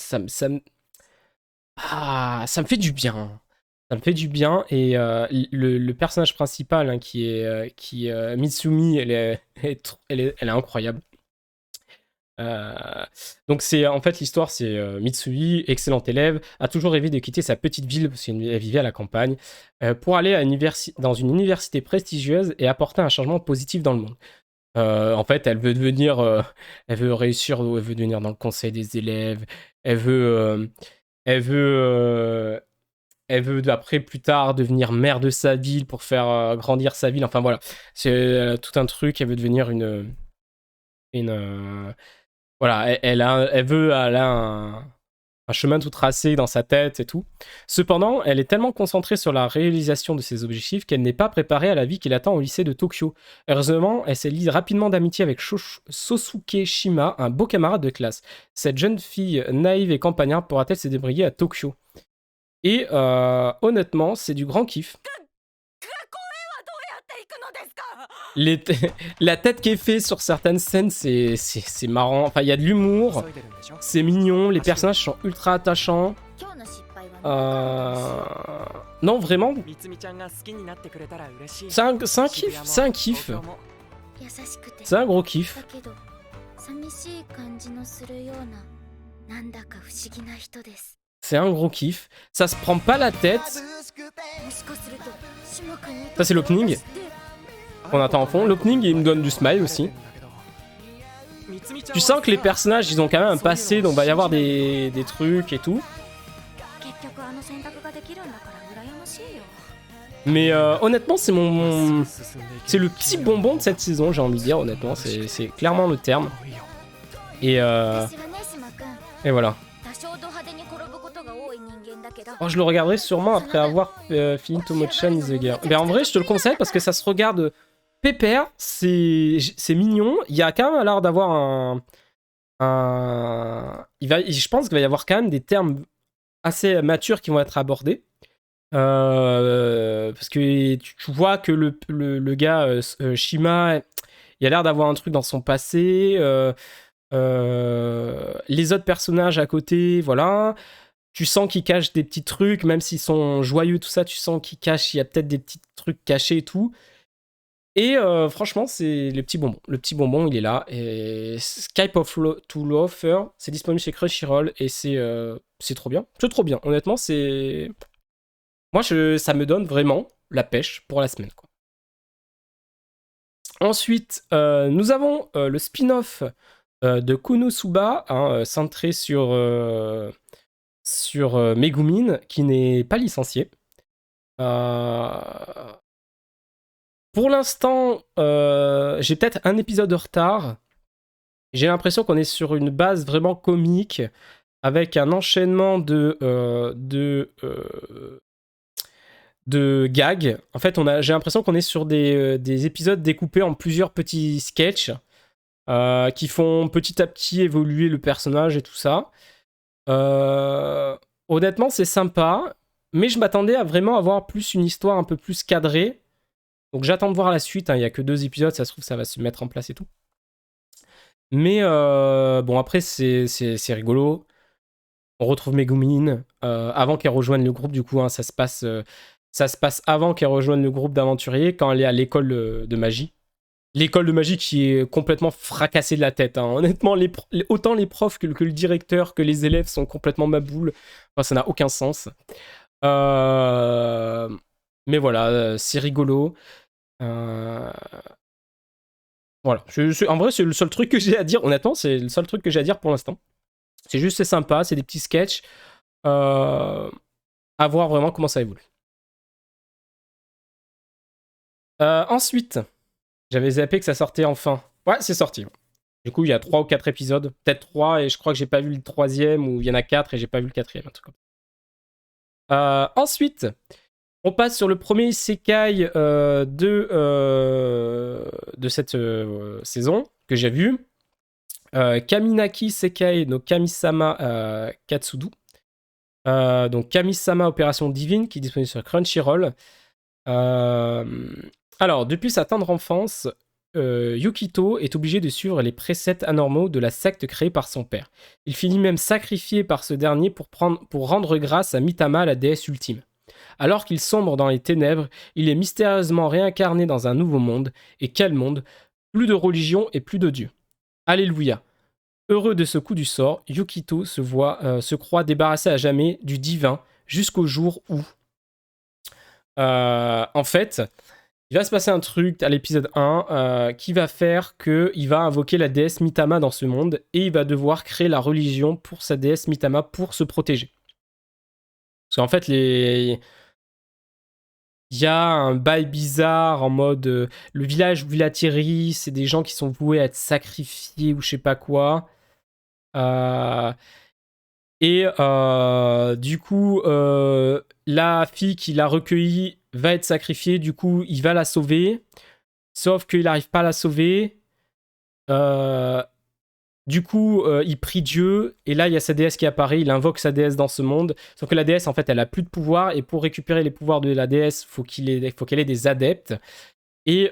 du bien. Ça me fait du bien. Et le personnage principal, hein, qui est Mitsumi, elle est incroyable. Euh, donc c'est en fait l'histoire, c'est Mitsui, excellent élève, a toujours rêvé de quitter sa petite ville parce qu'elle vivait à la campagne pour aller dans une université prestigieuse et apporter un changement positif dans le monde. En fait, elle veut réussir, elle veut devenir dans le conseil des élèves, elle veut, elle veut, elle veut après plus tard devenir maire de sa ville pour faire grandir sa ville. Enfin voilà, c'est tout un truc. Elle veut devenir une voilà, elle a un chemin tout tracé dans sa tête et tout. Cependant, elle est tellement concentrée sur la réalisation de ses objectifs qu'elle n'est pas préparée à la vie qui l'attend au lycée de Tokyo. Heureusement, elle s'est liée rapidement d'amitié avec Sosuke Shima, un beau camarade de classe. Cette jeune fille naïve et campagnarde pourra-t-elle se débrouiller à Tokyo? Et honnêtement, c'est du grand kiff. Les la tête qui est faite sur certaines scènes, c'est marrant. Enfin, il y a de l'humour, c'est mignon, les personnages sont ultra attachants. Non, vraiment, c'est un kiff, c'est un kiff. C'est un gros kiff. C'est un gros kiff. Ça se prend pas la tête. Ça, c'est l'opening qu'on attend en fond. L'opening, il me donne du smile aussi. Tu sens que les personnages, ils ont quand même un passé, donc il va y avoir des trucs et tout. Mais honnêtement, c'est c'est le petit bonbon de cette saison, j'ai envie de dire, honnêtement. C'est clairement le terme. Et voilà. Oh, je le regarderai sûrement après avoir fini Tomo-chan is the Girl. Mais en vrai, je te le conseille parce que ça se regarde pépère, c'est mignon. Il y a quand même l'air d'avoir je pense qu'il va y avoir quand même des termes assez matures qui vont être abordés. Parce que tu vois que le gars, Shima, il a l'air d'avoir un truc dans son passé. Les autres personnages à côté, voilà. Tu sens qu'ils cachent des petits trucs, même s'ils sont joyeux, tout ça, tu sens qu'ils cachent, il y a peut-être des petits trucs cachés et tout. Et franchement, c'est le petit bonbon. Le petit bonbon, il est là. Et Skype to Loafer, c'est disponible chez Crunchyroll et c'est trop bien. C'est trop bien. Honnêtement, c'est... Moi, ça me donne vraiment la pêche pour la semaine, quoi. Ensuite, nous avons le spin-off de Konosuba, hein, centré sur Megumin, qui n'est pas licencié. Pour l'instant, j'ai peut-être un épisode de retard. J'ai l'impression qu'on est sur une base vraiment comique, avec un enchaînement de gags. En fait, j'ai l'impression qu'on est sur des épisodes découpés en plusieurs petits sketchs qui font petit à petit évoluer le personnage et tout ça. Honnêtement, c'est sympa, mais je m'attendais à vraiment avoir plus une histoire un peu plus cadrée. Donc j'attends de voir la suite, hein. Il n'y a que 2 épisodes, ça se trouve ça va se mettre en place et tout. Mais bon, après c'est rigolo. On retrouve Megumin avant qu'elle rejoigne le groupe, du coup, hein, ça se passe avant qu'elle rejoigne le groupe d'aventuriers, quand elle est à l'école de magie. L'école de magie qui est complètement fracassée de la tête, hein. Honnêtement, autant les profs que le directeur, que les élèves sont complètement maboules. Enfin, ça n'a aucun sens. Mais voilà, c'est rigolo. Voilà. En vrai, c'est le seul truc que j'ai à dire. Honnêtement, c'est le seul truc que j'ai à dire pour l'instant. C'est juste, c'est sympa, c'est des petits sketchs. À voir vraiment comment ça évolue. Ensuite, j'avais zappé que ça sortait enfin. Ouais, c'est sorti. Du coup, il y a 3 ou 4 épisodes. Peut-être 3, et je crois que j'ai pas vu le troisième, ou il y en a 4 et j'ai pas vu le quatrième. Un truc comme ça. Ensuite, on passe sur le premier isekai de cette saison que j'ai vu. Kaminaki Sekai no Kamisama Katsudu. Donc Kamisama Opération Divine, qui est disponible sur Crunchyroll. Alors, depuis sa tendre enfance, Yukito est obligé de suivre les préceptes anormaux de la secte créée par son père. Il finit même sacrifié par ce dernier pour rendre grâce à Mitama, la déesse ultime. Alors qu'il sombre dans les ténèbres, il est mystérieusement réincarné dans un nouveau monde. Et quel monde! Plus de religion et plus de dieu. Alléluia! Heureux de ce coup du sort, Yukito se croit débarrassé à jamais du divin jusqu'au jour où... en fait, il va se passer un truc à l'épisode 1 qui va faire qu'il va invoquer la déesse Mitama dans ce monde et il va devoir créer la religion pour sa déesse Mitama pour se protéger. Parce qu'en fait, il y a un bail bizarre en mode le village où il atterrit, c'est des gens qui sont voués à être sacrifiés ou je sais pas quoi. Du coup, la fille qui l'a recueillie va être sacrifiée. Du coup, il va la sauver. Sauf qu'il n'arrive pas à la sauver. Du coup, il prie Dieu. Et là, il y a sa déesse qui apparaît. Il invoque sa déesse dans ce monde. Sauf que la déesse, en fait, elle a plus de pouvoir. Et pour récupérer les pouvoirs de la déesse, faut qu'elle ait des adeptes. Et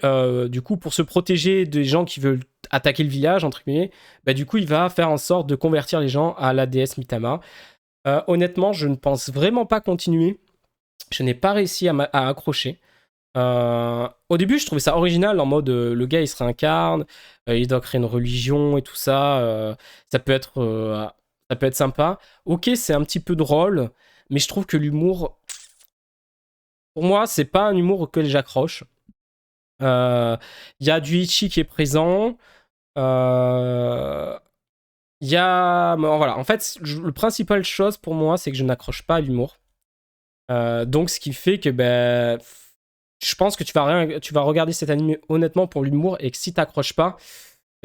du coup, pour se protéger des gens qui veulent attaquer le village, entre guillemets, du coup, il va faire en sorte de convertir les gens à la déesse Mitama. Honnêtement, je ne pense vraiment pas continuer. Je n'ai pas réussi à accrocher. Au début, je trouvais ça original, en mode le gars il se réincarne, il doit créer une religion et tout ça. Ça peut être sympa. Ok, c'est un petit peu drôle, mais je trouve que l'humour, pour moi, c'est pas un humour auquel j'accroche. Il y a du Ichi qui est présent. Il y a. Bon, voilà, en fait, le principal chose pour moi, c'est que je n'accroche pas à l'humour. Donc, ce qui fait que je pense que tu vas regarder cet anime honnêtement pour l'humour et que si t'accroches pas,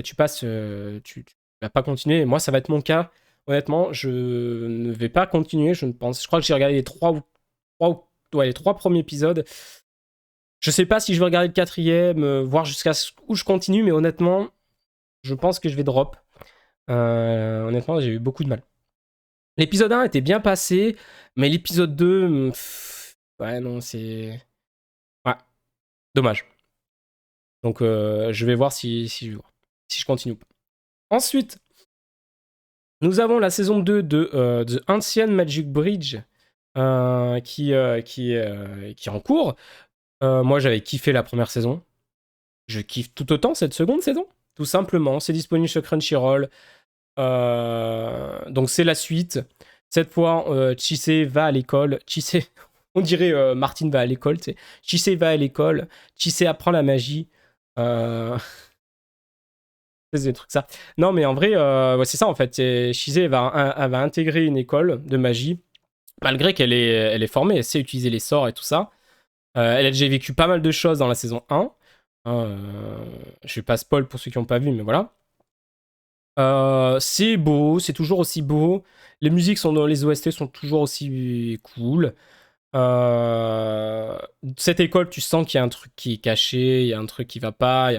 tu passes, tu vas pas continuer. Et moi, ça va être mon cas. Honnêtement, je ne vais pas continuer. Je crois que j'ai regardé les 3 premiers épisodes. Je sais pas si je vais regarder le 4e, voir jusqu'à où je continue, mais honnêtement, je pense que je vais drop. Honnêtement, j'ai eu beaucoup de mal. L'épisode 1 était bien passé, mais l'épisode 2, ouais, non, c'est... Ouais, dommage. Donc, je vais voir si je continue ou pas. Ensuite, nous avons la saison 2 de The Ancient Magic Bridge qui est en cours. Moi, j'avais kiffé la première saison. Je kiffe tout autant cette seconde saison. Tout simplement, c'est disponible sur Crunchyroll. Donc, c'est la suite. Cette fois, Chise va à l'école. Chise, on dirait Martine va à l'école. Chise va à l'école. Chise apprend la magie. C'est des trucs ça. Non, mais en vrai, ouais, c'est ça en fait. Chise elle va intégrer une école de magie. Malgré elle est formée, elle sait utiliser les sorts et tout ça. Elle a déjà vécu pas mal de choses dans la saison 1. Je vais pas spoil pour ceux qui n'ont pas vu, mais voilà. C'est beau, c'est toujours aussi beau. Les musiques sont dans les OST sont toujours aussi cool. Cette école, tu sens qu'il y a un truc qui est caché, il y a un truc qui va pas.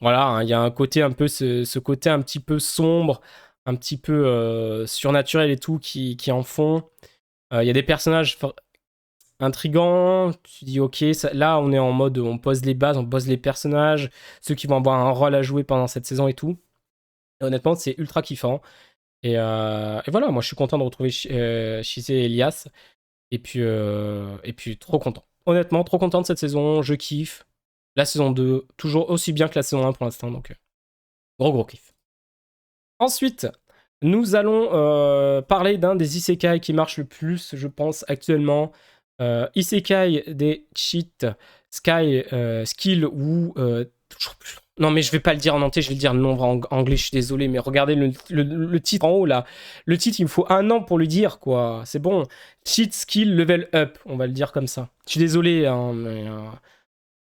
Voilà, hein, il y a un côté un peu, ce côté un petit peu sombre, un petit peu surnaturel et tout qui en font. Il y a des personnages intrigants. Tu dis, ok, là on est en mode, on pose les bases, on pose les personnages, ceux qui vont avoir un rôle à jouer pendant cette saison et tout. Et honnêtement, c'est ultra kiffant. Et voilà, moi je suis content de retrouver Chise et Elias. Et puis trop content. Honnêtement, trop content de cette saison. Je kiffe. La saison 2, toujours aussi bien que la saison 1 pour l'instant. Donc, gros kiff. Ensuite, nous allons parler d'un des isekai qui marche le plus, je pense, actuellement. Isekai des cheat Sky Skill ou toujours plus long. Non, mais je vais pas le dire en entier, je vais le dire en nombre anglais, je suis désolé, mais regardez le titre en haut là. Le titre, il me faut 1 an pour le dire, quoi. C'est bon. Cheat skill level up, on va le dire comme ça. Je suis désolé, hein, mais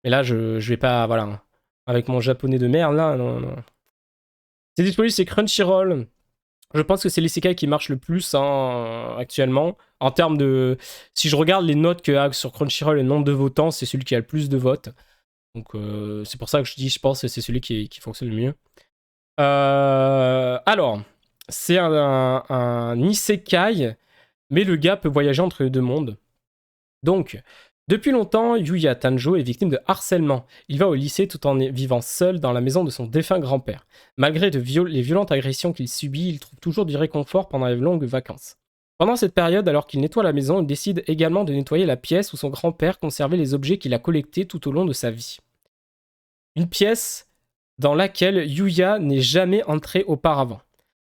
là, je vais pas. Voilà. Avec mon japonais de merde, là, non, non. C'est disponible, c'est Crunchyroll. Je pense que c'est l'isekai qui marche le plus hein, actuellement. En termes de. Si je regarde les notes que a sur Crunchyroll, le nombre de votants, c'est celui qui a le plus de votes. Donc c'est pour ça que je dis, je pense que c'est celui qui fonctionne le mieux. Alors, c'est un isekai, mais le gars peut voyager entre les deux mondes. Donc, depuis longtemps, Yuya Tanjo est victime de harcèlement. Il va au lycée tout en vivant seul dans la maison de son défunt grand-père. Malgré les violentes agressions qu'il subit, il trouve toujours du réconfort pendant les longues vacances. Pendant cette période, alors qu'il nettoie la maison, il décide également de nettoyer la pièce où son grand-père conservait les objets qu'il a collectés tout au long de sa vie. Une pièce dans laquelle Yuya n'est jamais entré auparavant.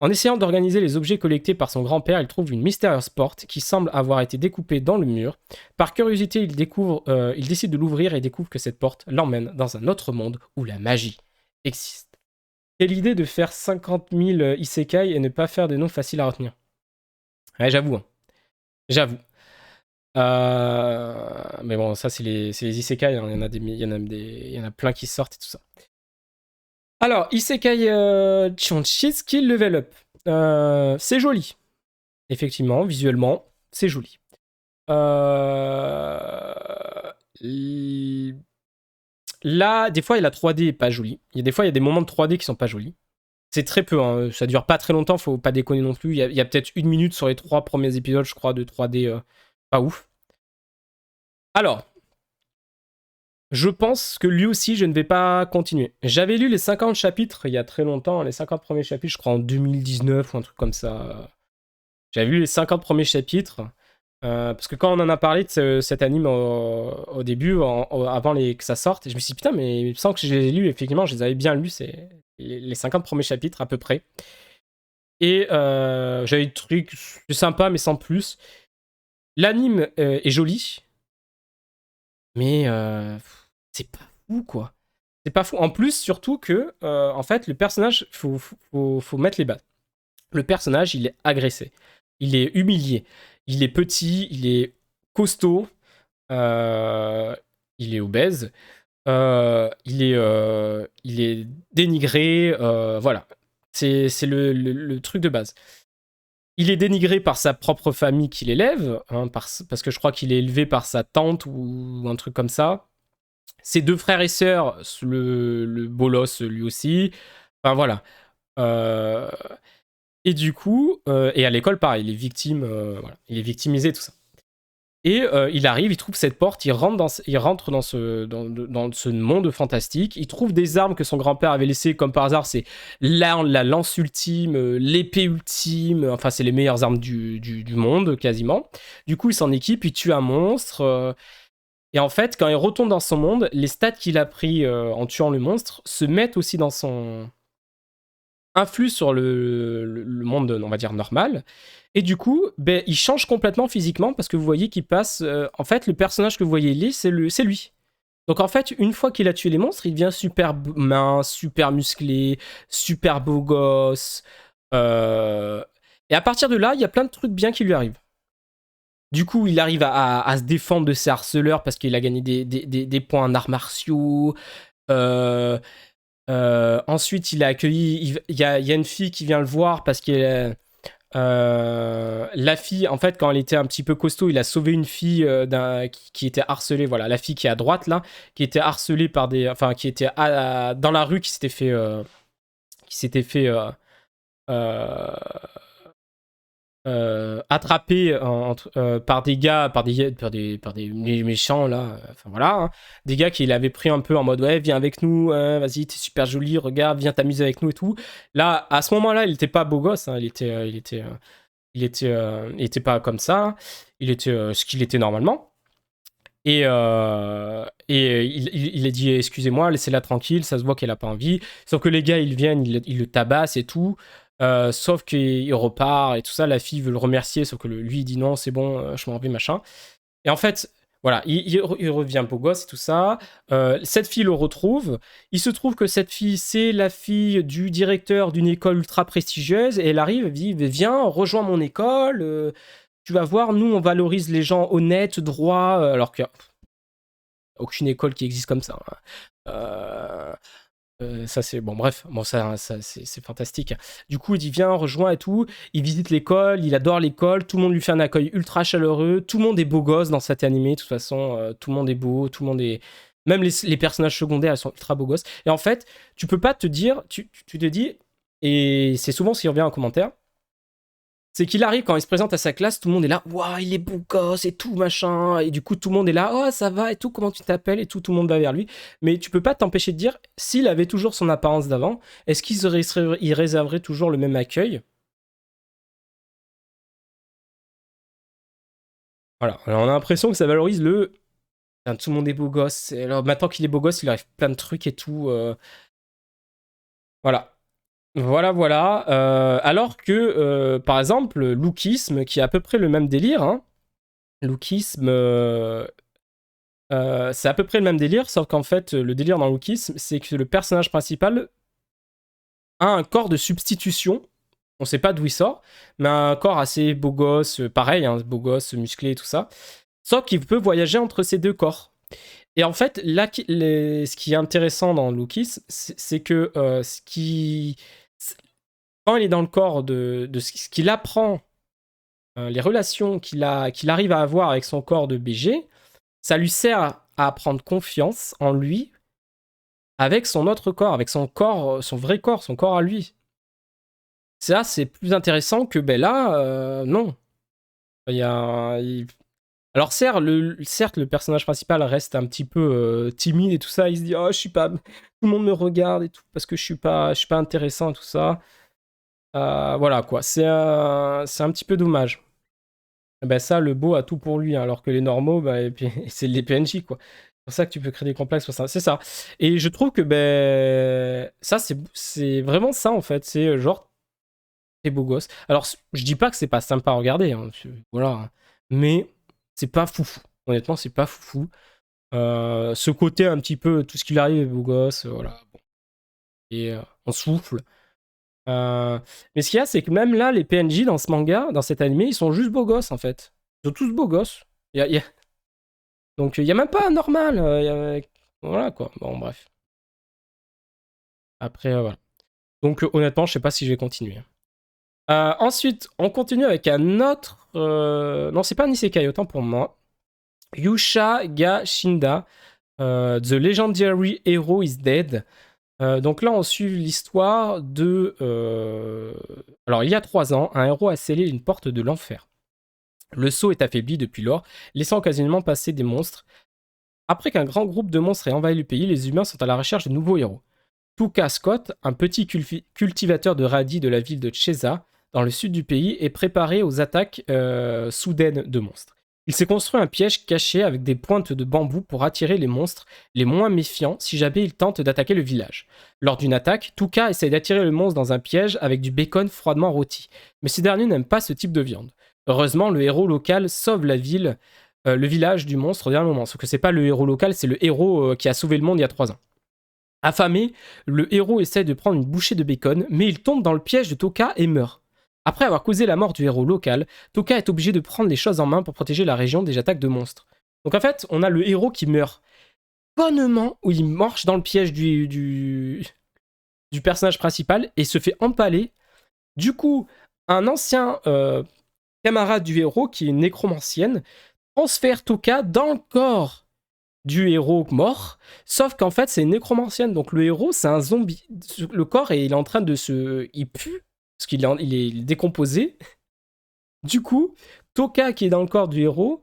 En essayant d'organiser les objets collectés par son grand-père, il trouve une mystérieuse porte qui semble avoir été découpée dans le mur. Par curiosité, il décide de l'ouvrir et découvre que cette porte l'emmène dans un autre monde où la magie existe. Quelle idée de faire 50 000 isekai et ne pas faire des noms faciles à retenir. Ouais, j'avoue. Hein. J'avoue. Mais bon, ça, c'est les isekai. Hein. Il y en a plein qui sortent et tout ça. Alors, Isekai Cheat Skill Level Up. C'est joli. Effectivement, visuellement, c'est joli. Là, des fois, il y a la 3D est pas jolie. Des fois, il y a des moments de 3D qui sont pas jolis. C'est très peu, hein. Ça dure pas très longtemps, faut pas déconner non plus. Il y a peut-être 1 minute sur les 3 premiers épisodes, je crois, de 3D pas ouf. Alors, je pense que lui aussi, je ne vais pas continuer. J'avais lu les 50 chapitres il y a très longtemps, les 50 premiers chapitres, je crois en 2019 ou un truc comme ça. J'avais lu les 50 premiers chapitres. Parce que quand on en a parlé de cet anime au début, avant que ça sorte, je me suis dit putain, mais il me semble que je les ai lus, effectivement, je les avais bien lus, c'est les 50 premiers chapitres à peu près. Et j'avais des trucs sympas, mais sans plus. L'anime est joli, mais c'est pas fou, quoi. C'est pas fou. En plus, surtout que, en fait, le personnage, faut mettre les bases. Le personnage, il est agressé. Il est humilié. Il est petit, il est costaud. Il est obèse. Il est dénigré. Voilà. C'est le truc de base. Il est dénigré par sa propre famille qui l'élève, hein, parce que je crois qu'il est élevé par sa tante ou un truc comme ça. Ses 2 frères et sœurs, le bolos lui aussi. Enfin voilà. Et du coup, et à l'école pareil, il est victime, voilà, il est victimisé tout ça. Et il arrive, il trouve cette porte, il rentre dans ce monde fantastique. Il trouve des armes que son grand-père avait laissées, comme par hasard, c'est la lance ultime, l'épée ultime. Enfin, c'est les meilleures armes du monde quasiment. Du coup, il s'en équipe, il tue un monstre. Et en fait, quand il retourne dans son monde, les stats qu'il a pris en tuant le monstre se mettent aussi dans son influe sur le monde, on va dire, normal. Et du coup, ben, il change complètement physiquement parce que vous voyez qu'il passe... en fait, le personnage que vous voyez là, c'est lui. Donc en fait, une fois qu'il a tué les monstres, il devient super mince, super musclé, super beau gosse. Et à partir de là, il y a plein de trucs bien qui lui arrivent. Du coup, il arrive à se défendre de ses harceleurs parce qu'il a gagné des points en arts martiaux. Ensuite, il a accueilli. Il y a une fille qui vient le voir parce que la fille, en fait, quand elle était un petit peu costaud, il a sauvé une fille qui était harcelée. Voilà, la fille qui est à droite là, qui était harcelée par des, enfin, qui était dans la rue, qui s'était fait, attrapé par des gars, par des méchants là, enfin voilà, hein. Des gars qui l'avaient pris un peu en mode ouais, viens avec nous, vas-y, t'es super joli, regarde, viens t'amuser avec nous et tout. Là, à ce moment-là, il était pas beau gosse, hein, il était pas comme ça, il était ce qu'il était normalement. Et il a dit excusez-moi, laissez-la tranquille, ça se voit qu'elle a pas envie. Sauf que les gars, ils viennent, ils le tabassent et tout. Sauf qu'il repart et tout ça. La fille veut le remercier, sauf que lui, il dit non, c'est bon, je m'en vais, machin. Et en fait, Voilà, il revient beau gosse et tout ça. Cette fille le retrouve. Il se trouve que cette fille, c'est la fille du directeur d'une école ultra prestigieuse. Et elle arrive, elle dit, viens, rejoins mon école. Tu vas voir, nous, on valorise les gens honnêtes, droits. Alors qu'il n'y a aucune école qui existe comme ça. Hein. Ça c'est bon, bref, bon ça c'est fantastique. Du coup, il dit viens, rejoins et tout. Il visite l'école, il adore l'école, tout le monde lui fait un accueil ultra chaleureux, tout le monde est beau gosse dans cet animé. De toute façon, tout le monde est beau, tout le monde est, même les personnages secondaires, ils sont ultra beaux gosses. Et en fait, tu peux pas te dire, tu te dis, et c'est souvent ce qui revient en commentaire, c'est qu'il arrive quand il se présente à sa classe, tout le monde est là, waouh, il est beau gosse et tout machin, et du coup tout le monde est là, oh ça va et tout, comment tu t'appelles et tout, tout le monde va vers lui. Mais tu peux pas t'empêcher de dire, s'il avait toujours son apparence d'avant, est-ce qu'il réserverait toujours le même accueil? Voilà, alors on a l'impression que ça valorise le. Putain, tout le monde est beau gosse. Et alors maintenant qu'il est beau gosse, il arrive plein de trucs et tout. Voilà. Voilà. Alors que, par exemple, Lookisme, qui a à peu près le même délire, hein, Lookisme, c'est à peu près le même délire, sauf qu'en fait, le délire dans Lookisme, c'est que le personnage principal a un corps de substitution. On sait pas d'où il sort, mais un corps assez beau gosse, pareil, hein, beau gosse, musclé et tout ça. Sauf qu'il peut voyager entre ces deux corps. Et en fait, là, ce qui est intéressant dans Lookisme, c'est que quand il est dans le corps de ce qu'il apprend, les relations qu'il arrive à avoir avec son corps de BG, ça lui sert à prendre confiance en lui avec son autre corps, avec son corps, son vrai corps, son corps à lui. Ça, c'est plus intéressant que ben là, non. Il y a, Alors certes, le personnage principal reste un petit peu timide et tout ça. Il se dit, oh, je suis pas, tout le monde me regarde et tout parce que je suis pas intéressant et tout ça. Voilà quoi. C'est un petit peu dommage. Ben ça, le beau a tout pour lui, hein, alors que les normaux, bah, et puis, c'est les PNJ, quoi. C'est pour ça que tu peux créer des complexes pour ça. C'est ça. Et je trouve que ben ça, c'est vraiment ça, en fait. C'est genre, t'es beau gosse. Alors, je dis pas que c'est pas sympa à regarder, hein, voilà. Hein. Mais c'est pas foufou. Honnêtement, c'est pas foufou. Ce côté un petit peu, tout ce qui lui arrive est beau gosse, voilà. Bon. Et on souffle. Mais ce qu'il y a, c'est que même là, les PNJ dans ce manga, dans cet animé, ils sont juste beaux gosses en fait. Ils sont tous beaux gosses. Donc il n'y a même pas un normal. Voilà quoi. Bon, bref. Après, voilà. Donc honnêtement, je sais pas si je vais continuer. Ensuite, on continue avec un autre. Non, c'est pas un isekai, autant pour moi. Yusha ga Shinda. The Legendary Hero is Dead. Donc là, on suit l'histoire de. Alors, il y a 3 ans, un héros a scellé une porte de l'enfer. Le sceau est affaibli depuis lors, laissant occasionnellement passer des monstres. Après qu'un grand groupe de monstres ait envahi le pays, les humains sont à la recherche de nouveaux héros. Tuka Scott, un petit cultivateur de radis de la ville de Chesa, dans le sud du pays, est préparé aux attaques soudaines de monstres. Il s'est construit un piège caché avec des pointes de bambou pour attirer les monstres les moins méfiants si jamais ils tentent d'attaquer le village. Lors d'une attaque, Tuka essaie d'attirer le monstre dans un piège avec du bacon froidement rôti, mais ce dernier n'aime pas ce type de viande. Heureusement, le héros local sauve la ville, le village du monstre au dernier moment. Sauf que c'est pas le héros local, c'est le héros qui a sauvé le monde il y a 3 ans. Affamé, le héros essaie de prendre une bouchée de bacon, mais il tombe dans le piège de Toka et meurt. Après avoir causé la mort du héros local, Toka est obligé de prendre les choses en main pour protéger la région des attaques de monstres. Donc en fait, on a le héros qui meurt bonnement, où il marche dans le piège du personnage principal et se fait empaler. Du coup, un ancien camarade du héros, qui est une nécromancienne, transfère Toka dans le corps du héros mort, sauf qu'en fait c'est une nécromancienne, donc le héros c'est un zombie. Le corps il est en train de se... il pue, parce il est décomposé. Du coup, Toka qui est dans le corps du héros,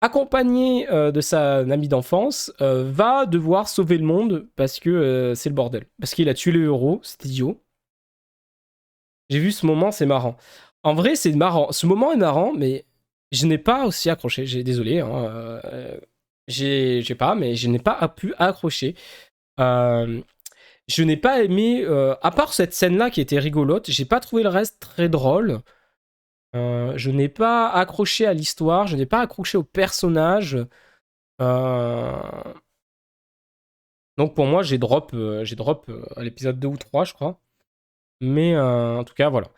accompagné de sa amie d'enfance, va devoir sauver le monde parce que c'est le bordel. Parce qu'il a tué le héros, c'est idiot. J'ai vu ce moment, c'est marrant. En vrai c'est marrant, ce moment est marrant, mais je n'ai pas aussi accroché, désolé, hein, j'ai pas, mais je n'ai pas pu accrocher. Je n'ai pas aimé, à part cette scène-là qui était rigolote, j'ai pas trouvé le reste très drôle. Je n'ai pas accroché à l'histoire, je n'ai pas accroché au personnage. Euh, Donc pour moi, j'ai drop à l'épisode 2 ou 3, je crois. Mais en tout cas, voilà.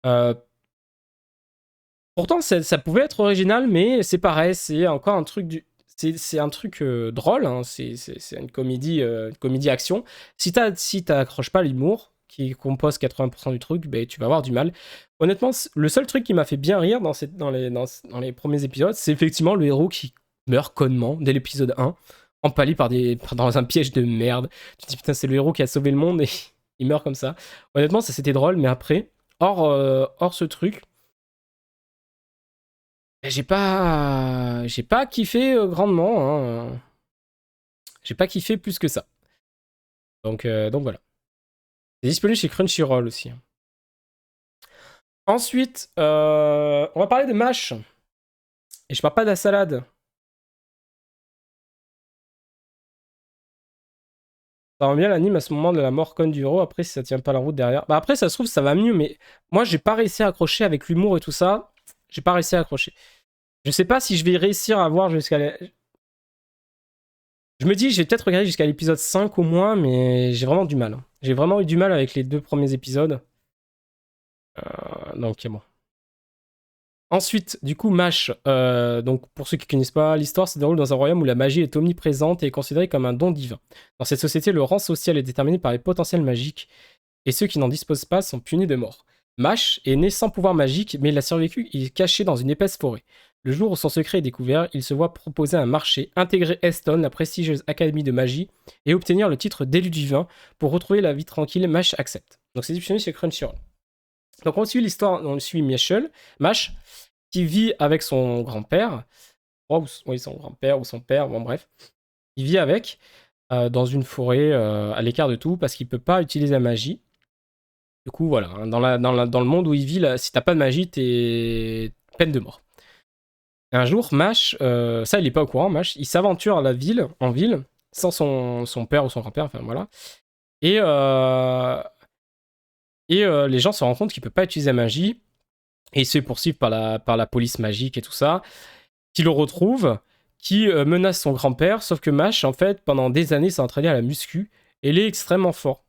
Euh, Pourtant, ça pouvait être original, mais c'est pareil, c'est encore un truc du. C'est un truc drôle, hein, c'est une comédie action. Si t'accroches pas l'humour, qui compose 80% du truc, ben, tu vas avoir du mal. Honnêtement, le seul truc qui m'a fait bien rire dans les premiers épisodes, c'est effectivement le héros qui meurt connement dès l'épisode 1, empalé dans un piège de merde. Tu te dis putain, c'est le héros qui a sauvé le monde et il meurt comme ça. Honnêtement, ça c'était drôle, mais après, hors ce truc, j'ai pas kiffé grandement, hein. J'ai pas kiffé plus que ça. Donc voilà. C'est disponible chez Crunchyroll aussi, hein. Ensuite, on va parler de MASH. Et je parle pas de la salade. Ça rend bien l'anime à ce moment de la mort conne du héros. Après, si ça tient pas la route derrière. Bah après, ça se trouve, ça va mieux. Mais moi, j'ai pas réussi à accrocher avec l'humour et tout ça. J'ai pas réussi à accrocher. Je sais pas si je vais réussir à voir jusqu'à Je me dis, j'ai peut-être regardé jusqu'à l'épisode 5 au moins, mais j'ai vraiment du mal, hein. J'ai vraiment eu du mal avec les 2 premiers épisodes. Donc, bon. Ensuite, du coup, MASH. Donc, pour ceux qui ne connaissent pas, l'histoire se déroule dans un royaume où la magie est omniprésente et est considérée comme un don divin. Dans cette société, le rang social est déterminé par les potentiels magiques, et ceux qui n'en disposent pas sont punis de mort. MASH est né sans pouvoir magique, mais il a survécu et est caché dans une épaisse forêt. Le jour où son secret est découvert, il se voit proposer un marché, intégrer Eston, la prestigieuse académie de magie, et obtenir le titre d'élu divin. Pour retrouver la vie tranquille, MASH accepte. Donc c'est disponible chez Crunchyroll. Donc on suit l'histoire, on suit MASH, qui vit avec son grand-père, oui, son grand-père ou son père, bon bref. Il vit avec, dans une forêt, à l'écart de tout, parce qu'il peut pas utiliser la magie. Du coup, voilà, hein, dans le monde où il vit, là, si t'as pas de magie, t'es peine de mort. Et un jour, MASH, ça il est pas au courant, MASH, il s'aventure en ville, sans son père ou son grand-père, enfin voilà. Et, les gens se rendent compte qu'il peut pas utiliser la magie, et il se fait poursuivre par la police magique et tout ça, qui le retrouve, qui menace son grand-père, sauf que MASH, en fait, pendant des années, s'est entraîné à la muscu, et il est extrêmement fort.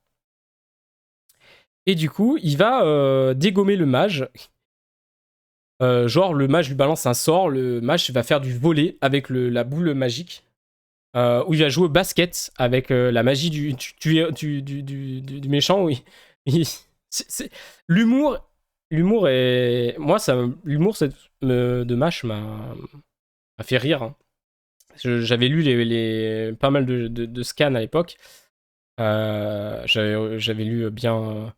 Et du coup, il va dégommer le mage. Genre, le mage lui balance un sort, le mage va faire du volley avec la boule magique. Où il va jouer au basket avec la magie du méchant. Oui. L'humour. L'humour est. Moi, l'humour de Mash m'a fait rire, hein. J'avais lu pas mal de scans à l'époque. J'avais lu bien.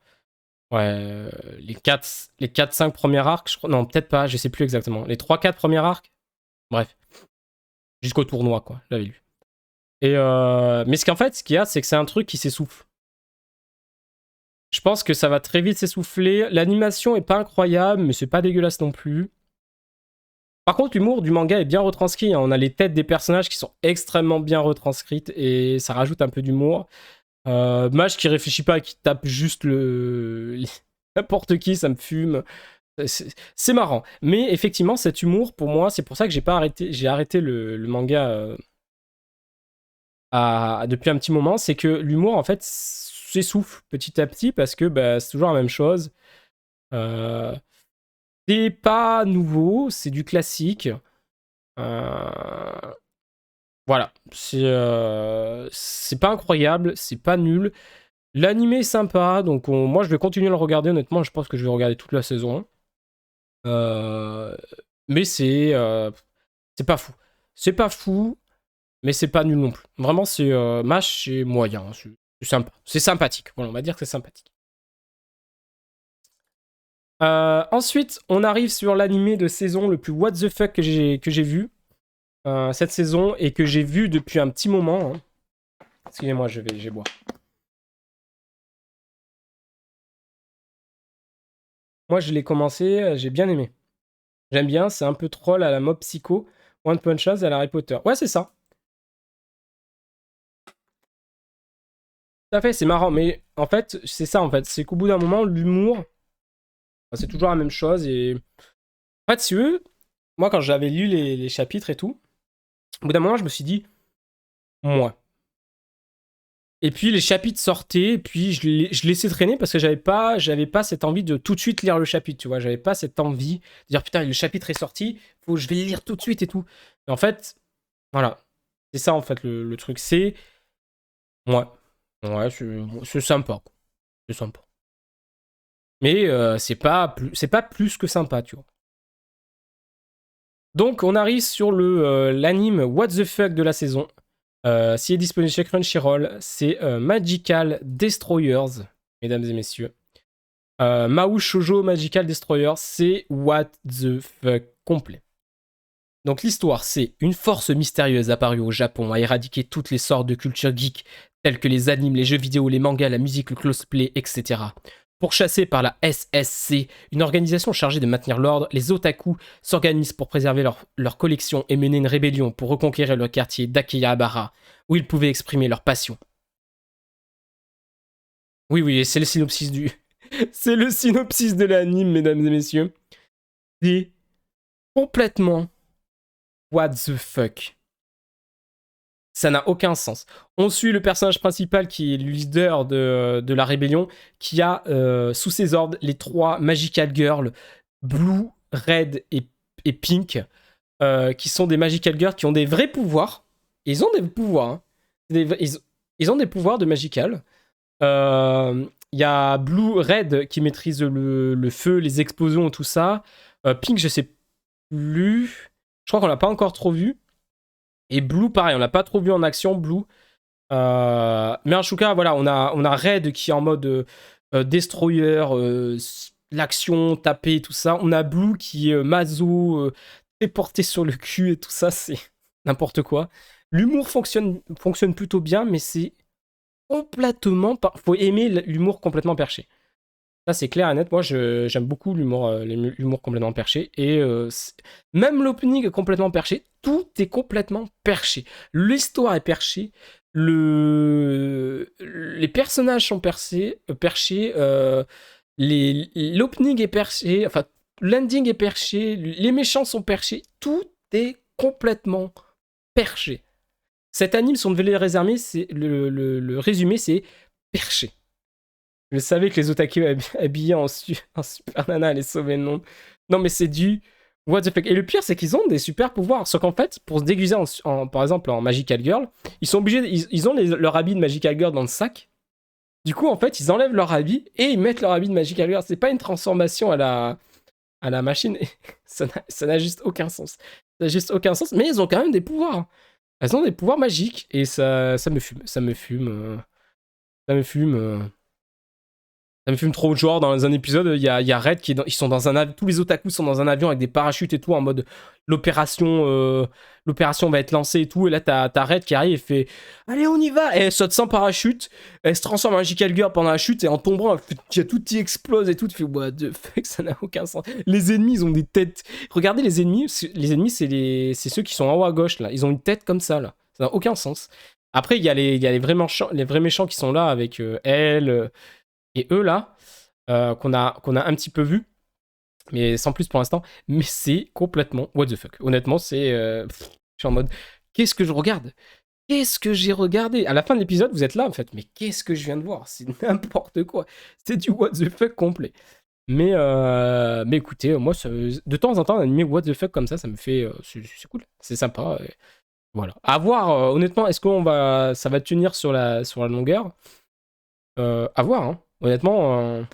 Ouais, les 4-5 premiers arcs, je crois. Non, peut-être pas, je sais plus exactement. Les 3-4 premiers arcs. Bref. Jusqu'au tournoi, quoi. J'avais lu. Mais ce qu'il y a, c'est que c'est un truc qui s'essouffle. Je pense que ça va très vite s'essouffler. L'animation est pas incroyable, mais c'est pas dégueulasse non plus. Par contre, l'humour du manga est bien retranscrit, hein. On a les têtes des personnages qui sont extrêmement bien retranscrites et ça rajoute un peu d'humour. Mage qui réfléchit pas, qui tape juste n'importe qui, ça me fume. C'est marrant. Mais effectivement, cet humour, pour moi, c'est pour ça que j'ai arrêté le manga depuis un petit moment. C'est que l'humour, en fait, s'essouffle petit à petit parce que bah, c'est toujours la même chose. Euh, c'est pas nouveau, c'est du classique. Euh, voilà, c'est pas incroyable, c'est pas nul. L'anime est sympa, donc moi je vais continuer à le regarder. Honnêtement, je pense que je vais regarder toute la saison. Euh, mais c'est pas fou. C'est pas fou, mais c'est pas nul non plus. Vraiment, MASH, c'est moyen. C'est sympa. C'est sympathique. Voilà, on va dire que c'est sympathique. Ensuite, on arrive sur l'animé de saison le plus what the fuck que j'ai vu cette saison et que j'ai vu depuis un petit moment, hein. Excusez-moi, je vais boire. Moi, je l'ai commencé, j'ai bien aimé. J'aime bien, c'est un peu troll à la mob psycho, One Punch Man à la Harry Potter. Ouais, c'est ça. Tout à fait, c'est marrant, mais en fait, c'est ça en fait. C'est qu'au bout d'un moment, l'humour, c'est toujours la même chose. Et en fait, si tu veux, moi, quand j'avais lu les chapitres et tout, Au bout d'un moment, je me suis dit, moi. Et puis les chapitres sortaient, et puis je laissais traîner parce que j'avais pas cette envie de tout de suite lire le chapitre, tu vois. J'avais pas cette envie de dire putain, le chapitre est sorti, je vais le lire tout de suite et tout. Mais en fait, voilà. C'est ça en fait le truc. C'est. Ouais. Ouais, c'est sympa. Quoi. C'est sympa. Mais c'est pas plus que sympa, tu vois. Donc on arrive sur l'anime What the fuck de la saison. S'il est disponible chez Crunchyroll, c'est Magical Destroyers, mesdames et messieurs. Mahou Shoujo Magical Destroyers, c'est What the fuck complet. Donc l'histoire, c'est une force mystérieuse apparue au Japon a éradiqué toutes les sortes de cultures geeks, telles que les animes, les jeux vidéo, les mangas, la musique, le cosplay, etc. Pourchassés par la SSC, une organisation chargée de maintenir l'ordre, les otaku s'organisent pour préserver leur collection et mener une rébellion pour reconquérir le quartier d'Akihabara, où ils pouvaient exprimer leur passion. Oui, oui, c'est le synopsis c'est le synopsis de l'anime, mesdames et messieurs. C'est complètement what the fuck. Ça n'a aucun sens. On suit le personnage principal qui est le leader de la rébellion, qui a sous ses ordres les 3 Magical Girls, Blue, Red et Pink, qui sont des Magical Girls qui ont des vrais pouvoirs. Ils ont des pouvoirs. Hein. Ils ont des pouvoirs de Magical. Il y a Blue, Red qui maîtrise le feu, les explosions et tout ça. Pink, je sais plus. Je crois qu'on l'a pas encore trop vu. Et Blue, pareil, on l'a pas trop vu en action, Blue. Mais en tout cas, voilà, on a Red qui est en mode Destroyer, l'action, taper, tout ça. On a Blue qui est Mazo, porté sur le cul et tout ça, c'est n'importe quoi. L'humour fonctionne plutôt bien, mais c'est complètement... Faut aimer l'humour complètement perché. Ça, c'est clair et net. Moi, j'aime beaucoup l'humour complètement perché. Et même l'opening est complètement perché. Tout est complètement perché. L'histoire est perchée. Les personnages sont perchés. L'opening est perché. Enfin, l'ending est perché. Les méchants sont perchés. Tout est complètement perché. Cet anime, si on devait le résumer, le résumé, c'est perché. Je savais que les otaku habillés en super nana allaient sauver le monde. Non, mais c'est du what the fuck. Et le pire, c'est qu'ils ont des super pouvoirs. Sauf qu'en fait, pour se déguiser par exemple en Magical Girl, ils sont obligés. Ils ont leur habit de Magical Girl dans le sac. Du coup, en fait, ils enlèvent leur habit et ils mettent leur habit de Magical Girl. C'est pas une transformation à la machine. ça n'a juste aucun sens. Ça n'a juste aucun sens. Mais ils ont quand même des pouvoirs. Elles ont des pouvoirs magiques. Et ça me fume. Ça me fume. Ça me fume. Ça me fume trop. Genre, dans un épisode, il y a Red ils sont dans un avion. Tous les otaku sont dans un avion avec des parachutes et tout, en mode l'opération va être lancée et tout. Et là, t'as Red qui arrive et fait allez, on y va. Et elle saute sans parachute. Elle se transforme en Magical Girl pendant la chute et en tombant, tout qui explose et tout. Tu fais what the fuck, ça n'a aucun sens. Les ennemis, ils ont des têtes. Regardez les ennemis. Les ennemis, c'est ceux qui sont en haut à gauche là. Ils ont une tête comme ça là. Ça n'a aucun sens. Après, il y a les vrais méchants qui sont là avec elle. Et eux là, qu'on a un petit peu vu, mais sans plus pour l'instant, mais c'est complètement what the fuck. Honnêtement, je suis en mode, qu'est-ce que je regarde? Qu'est-ce que j'ai regardé? À la fin de l'épisode, vous êtes là en fait, mais qu'est-ce que je viens de voir? C'est n'importe quoi. C'est du what the fuck complet. Mais écoutez, moi, de temps en temps, un anime what the fuck comme ça me fait... c'est cool, c'est sympa. Voilà. À voir, honnêtement, est-ce que ça va tenir sur la longueur? À voir, hein. Honnêtement,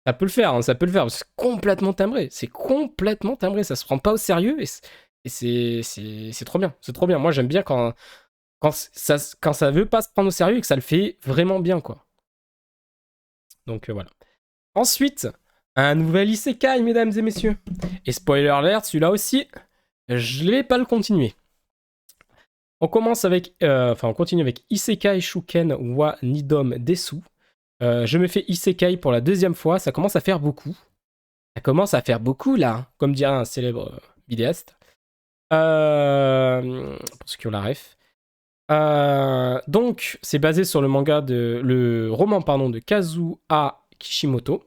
ça peut le faire, hein, ça peut le faire. C'est complètement timbré. C'est complètement timbré. Ça se prend pas au sérieux et c'est trop bien. C'est trop bien. Moi, j'aime bien quand ça veut pas se prendre au sérieux et que ça le fait vraiment bien, quoi. Donc voilà. Ensuite, un nouvel isekai, mesdames et messieurs. Et spoiler alert, celui-là aussi, je vais pas le continuer. On continue avec Isekai Shuken wa Nidom Desu. Je me fais Isekai pour la 2e fois, ça commence à faire beaucoup. Ça commence à faire beaucoup là, comme dirait un célèbre vidéaste. Pour ceux qui ont la ref. Donc, c'est basé sur le roman de Kazuha Kishimoto.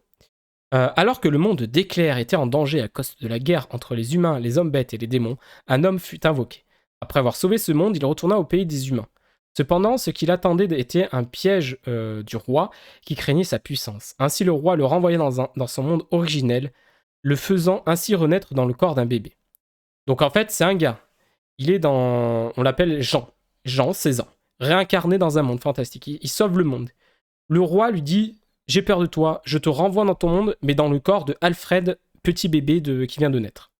Alors que le monde d'Éclair était en danger à cause de la guerre entre les humains, les hommes bêtes et les démons, un homme fut invoqué. Après avoir sauvé ce monde, il retourna au pays des humains. Cependant, ce qu'il attendait était un piège du roi qui craignait sa puissance. Ainsi, le roi le renvoya dans son monde originel, le faisant ainsi renaître dans le corps d'un bébé. Donc en fait, c'est un gars. Il est dans... On l'appelle Jean. Jean, 16 ans. Réincarné dans un monde fantastique. Il sauve le monde. Le roi lui dit « J'ai peur de toi, je te renvoie dans ton monde, mais dans le corps de Alfred, petit bébé qui vient de naître. »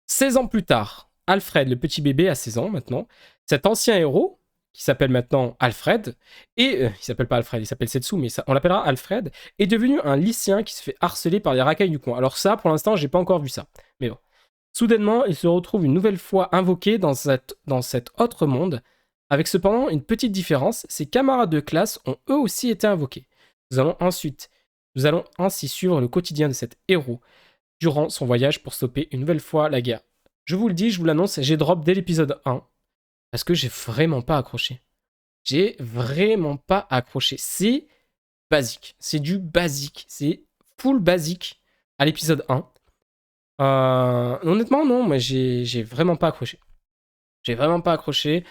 16 ans plus tard, Alfred, le petit bébé, a 16 ans maintenant. Cet ancien héros, qui s'appelle maintenant Alfred, et il s'appelle pas Alfred, il s'appelle Setsu, mais on l'appellera Alfred, est devenu un lycéen qui se fait harceler par les racailles du coin. Alors ça, pour l'instant, j'ai pas encore vu ça. Mais bon. Soudainement, il se retrouve une nouvelle fois invoqué dans cet autre monde, avec cependant une petite différence, ses camarades de classe ont eux aussi été invoqués. Nous allons ainsi suivre le quotidien de cet héros durant son voyage pour stopper une nouvelle fois la guerre. Je vous le dis, je vous l'annonce, j'ai drop dès l'épisode 1, parce que j'ai vraiment pas accroché. J'ai vraiment pas accroché. C'est basique, c'est du basique, c'est full basique à l'épisode 1. Honnêtement, non, mais j'ai vraiment pas accroché. J'ai vraiment pas accroché.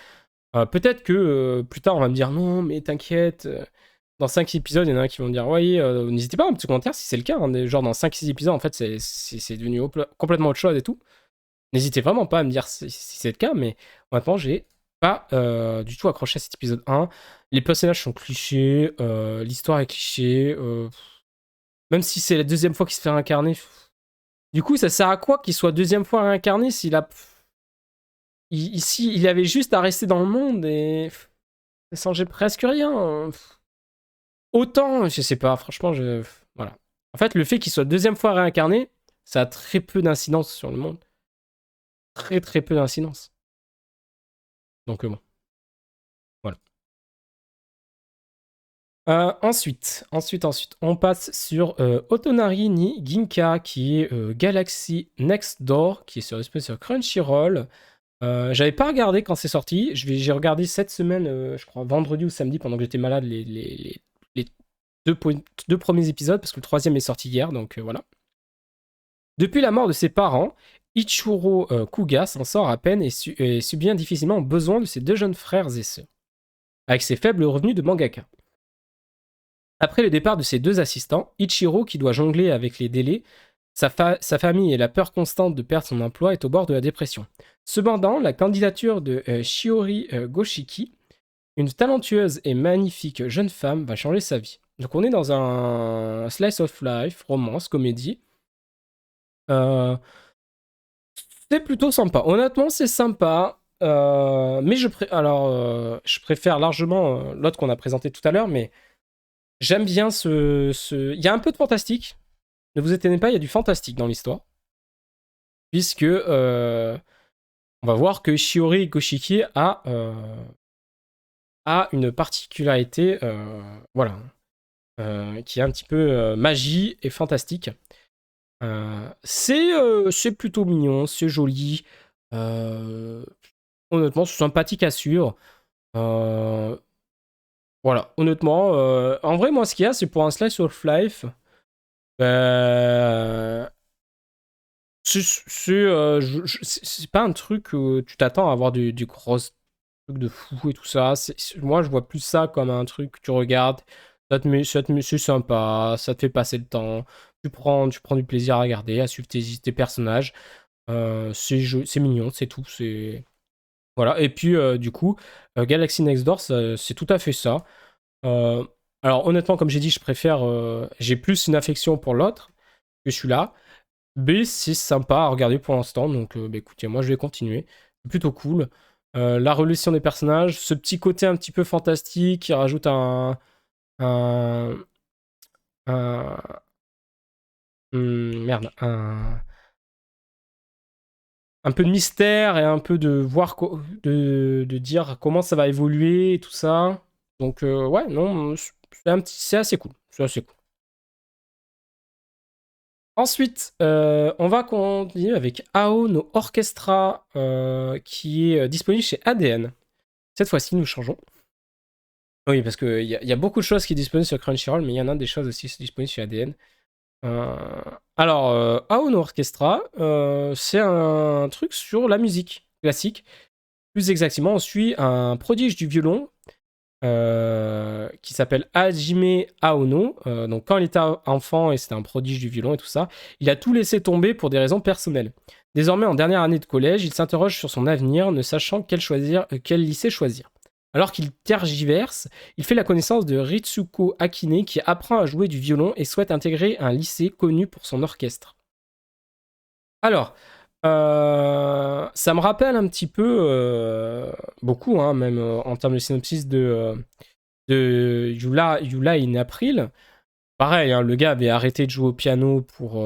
Peut-être que plus tard, on va me dire non, mais t'inquiète. Dans 5 épisodes, il y en a qui vont me dire ouais, n'hésitez pas à un petit commentaire si c'est le cas. Hein, genre, dans 5-6 épisodes, en fait, c'est devenu complètement autre chose et tout. N'hésitez vraiment pas à me dire si c'est le cas, mais honnêtement, j'ai pas du tout accroché à cet épisode 1. Les personnages sont clichés, l'histoire est cliché. Même si c'est la deuxième fois qu'il se fait réincarner. Du coup, ça sert à quoi qu'il soit deuxième fois réincarné s'il a. Ici, il avait juste à rester dans le monde et. Ça changeait presque rien. Autant, je sais pas, franchement, voilà. En fait, le fait qu'il soit deuxième fois réincarné, ça a très peu d'incidence sur le monde. Très très peu d'incidence. Donc bon. Voilà. Ensuite, on passe sur Otonari ni Ginka, qui est Galaxy Next Door, qui est sur Crunchyroll. J'avais pas regardé quand c'est sorti. J'ai regardé cette semaine, je crois, vendredi ou samedi, pendant que j'étais malade, les deux premiers épisodes, parce que le troisième est sorti hier, donc voilà. Depuis la mort de ses parents, Ichiro Kuga s'en sort à peine et subvient difficilement aux besoins de ses deux jeunes frères et sœurs, avec ses faibles revenus de mangaka. Après le départ de ses deux assistants, Ichiro, qui doit jongler avec les délais, sa famille et la peur constante de perdre son emploi est au bord de la dépression. Cependant, la candidature de Shiori Goshiki, une talentueuse et magnifique jeune femme, va changer sa vie. Donc on est dans un slice of life, romance, comédie. C'est plutôt sympa. Honnêtement, c'est sympa. Mais je préfère largement l'autre qu'on a présenté tout à l'heure, mais j'aime bien Il y a un peu de fantastique. Ne vous étonnez pas, il y a du fantastique dans l'histoire. Puisque on va voir que Shiori Goshiki a une particularité, voilà, qui est un petit peu magie et fantastique. C'est plutôt mignon, c'est joli. Honnêtement, c'est sympathique à suivre. Voilà, honnêtement, en vrai, moi, ce qu'il y a, c'est pour un slice of life. C'est pas un truc où tu t'attends à avoir du gros truc de fou et tout ça. Moi, je vois plus ça comme un truc que tu regardes, c'est sympa, ça te fait passer le temps, tu prends du plaisir à regarder, à suivre tes personnages. C'est mignon, c'est tout. Voilà. Et puis, du coup, Galaxy Next Door, c'est tout à fait ça. Alors, honnêtement, comme j'ai dit, j'ai plus une affection pour l'autre que celui-là. B, c'est sympa à regarder pour l'instant, donc écoutez, moi je vais continuer. C'est plutôt cool. La relation des personnages, ce petit côté un petit peu fantastique qui rajoute un, un- merde, un peu de mystère et un peu de voir, de dire comment ça va évoluer et tout ça. Donc ouais, non, c'est assez cool. C'est assez cool. Ensuite, on va continuer avec Ao no Orchestra, qui est disponible chez ADN. Cette fois-ci, nous changeons. Oui, parce qu'il y a beaucoup de choses qui sont disponibles sur Crunchyroll, mais il y en a des choses aussi disponibles chez ADN. Alors, Ao no Orchestra, c'est un truc sur la musique. classique. Plus exactement, on suit un prodige du violon qui s'appelle Hajime Aono. Donc quand il était enfant et c'était un prodige du violon et tout ça, il a tout laissé tomber pour des raisons personnelles. Désormais en dernière année de collège, il s'interroge sur son avenir, ne sachant quel lycée choisir. Alors qu'il tergiverse, il fait la connaissance de Ritsuko Akine qui apprend à jouer du violon et souhaite intégrer un lycée connu pour son orchestre. Alors, ça me rappelle un petit peu, beaucoup, hein, même en termes de synopsis de Yula in April. Pareil, hein, le gars avait arrêté de jouer au piano pour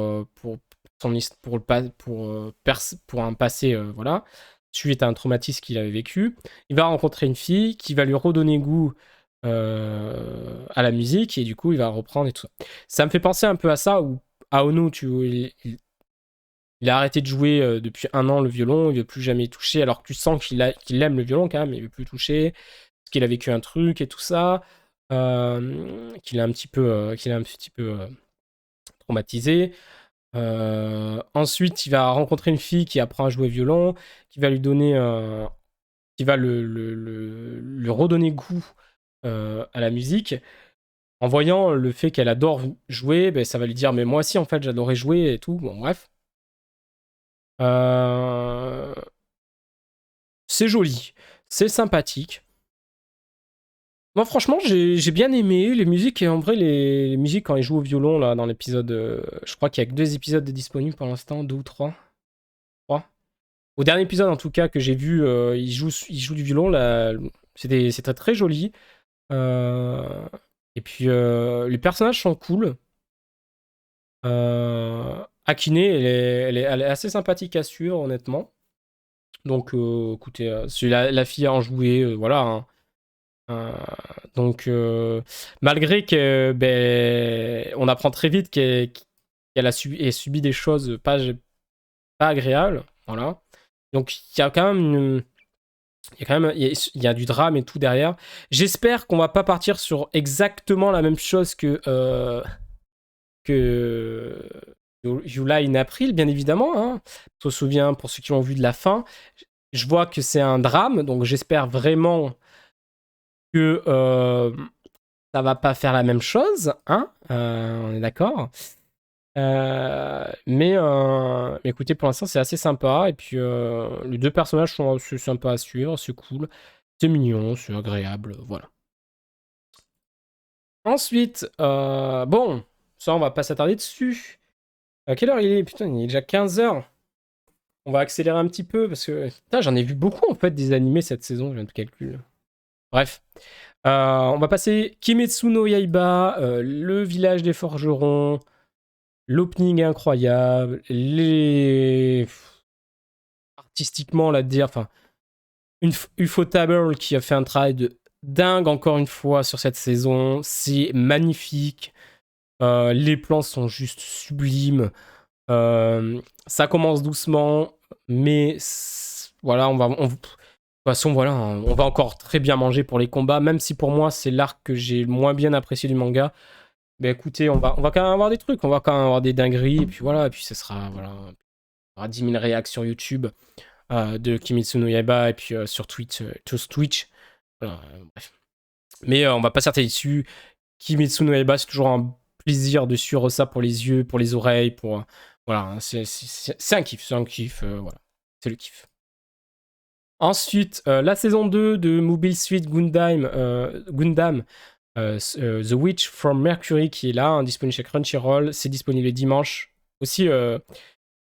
un passé, voilà, suite à un traumatisme qu'il avait vécu. Il va rencontrer une fille qui va lui redonner goût à la musique et du coup il va reprendre et tout ça. Ça me fait penser un peu à ça où Aono, il a arrêté de jouer depuis 1 an le violon, il veut plus jamais y toucher, alors que tu sens qu'il aime le violon quand même, mais il veut plus toucher, parce qu'il a vécu un truc et tout ça, qu'il a un petit peu, traumatisé. Ensuite, il va rencontrer une fille qui apprend à jouer violon, qui va lui donner, qui va lui redonner goût à la musique. En voyant le fait qu'elle adore jouer, ben, ça va lui dire mais moi aussi en fait j'adorais jouer et tout. Bon bref. Euh, C'est joli, c'est sympathique. Moi, franchement, j'ai bien aimé les musiques. Et en vrai, les musiques, quand ils jouent au violon, là, dans l'épisode. Je crois qu'il y a que 2 épisodes de disponibles pour l'instant, 2 ou 3. Trois. Au dernier épisode, en tout cas, que j'ai vu, ils jouent du violon. Là, c'était très joli. Euh, et puis, les personnages sont cool. Akine, elle est assez sympathique à suivre, honnêtement. Donc, écoutez, c'est la fille à en jouer, voilà, hein. Euh, donc, malgré que on apprend très vite qu'elle ait subi des choses pas agréables, voilà. Donc il y a quand même il y a du drame et tout derrière. J'espère qu'on va pas partir sur exactement la même chose que Yula in April, bien évidemment, hein. On se souvient, pour ceux qui ont vu de la fin, je vois que c'est un drame, donc j'espère vraiment que ça va pas faire la même chose, hein, on est d'accord. Mais écoutez, pour l'instant, c'est assez sympa. Et puis, les 2 personnages sont assez sympas à suivre, c'est cool, c'est mignon, c'est agréable, voilà. Ensuite, bon, ça, on va pas s'attarder dessus. À quelle heure il est? Putain, il est déjà 15h. On va accélérer un petit peu parce que putain, j'en ai vu beaucoup en fait des animés cette saison, je viens de calculer. Bref. On va passer Kimetsu no Yaiba, le village des forgerons, l'opening est incroyable, artistiquement, là, de dire, enfin, Ufotable qui a fait un travail de dingue encore une fois sur cette saison, c'est magnifique, les plans sont juste sublimes, ça commence doucement, mais voilà, de toute façon, voilà, on va encore très bien manger pour les combats, même si pour moi c'est l'arc que j'ai le moins bien apprécié du manga. Mais écoutez, on va quand même avoir des trucs, on va quand même avoir des dingueries, et puis voilà, et puis ce sera, voilà, il y aura 10 000 réactions sur YouTube de Kimetsu no Yaiba, et puis sur Twitch. Voilà, bref. Mais on va pas s'arrêter dessus. Kimetsu no Yaiba, c'est toujours un plaisir de suivre ça pour les yeux, pour les oreilles, pour. Voilà, hein, c'est un kiff, voilà. C'est le kiff. Ensuite, la saison 2 de Mobile Suit Gundam The Witch from Mercury qui est là, hein, disponible chez Crunchyroll, c'est disponible les dimanches. Aussi,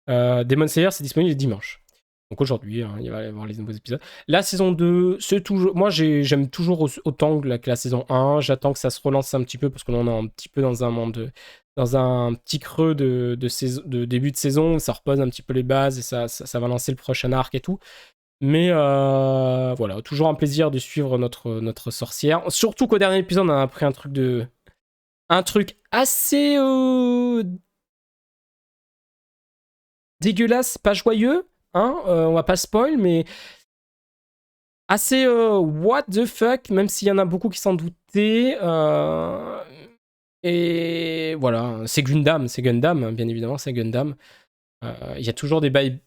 Demon Slayer, c'est disponible les dimanches. Donc aujourd'hui, hein, il va y avoir les nouveaux épisodes. La saison 2, c'est toujours. Moi, j'aime toujours autant que la saison 1. J'attends que ça se relance un petit peu parce que là, on est un petit peu dans un monde. Dans un petit creux de début de saison, ça repose un petit peu les bases et ça va lancer le prochain arc et tout. Mais voilà, toujours un plaisir de suivre notre sorcière. Surtout qu'au dernier épisode, on a appris un truc assez dégueulasse, pas joyeux, hein. On va pas spoil, mais assez what the fuck, même s'il y en a beaucoup qui s'en doutaient. Et voilà, c'est Gundam, hein, bien évidemment, c'est Gundam. Il y a toujours des bails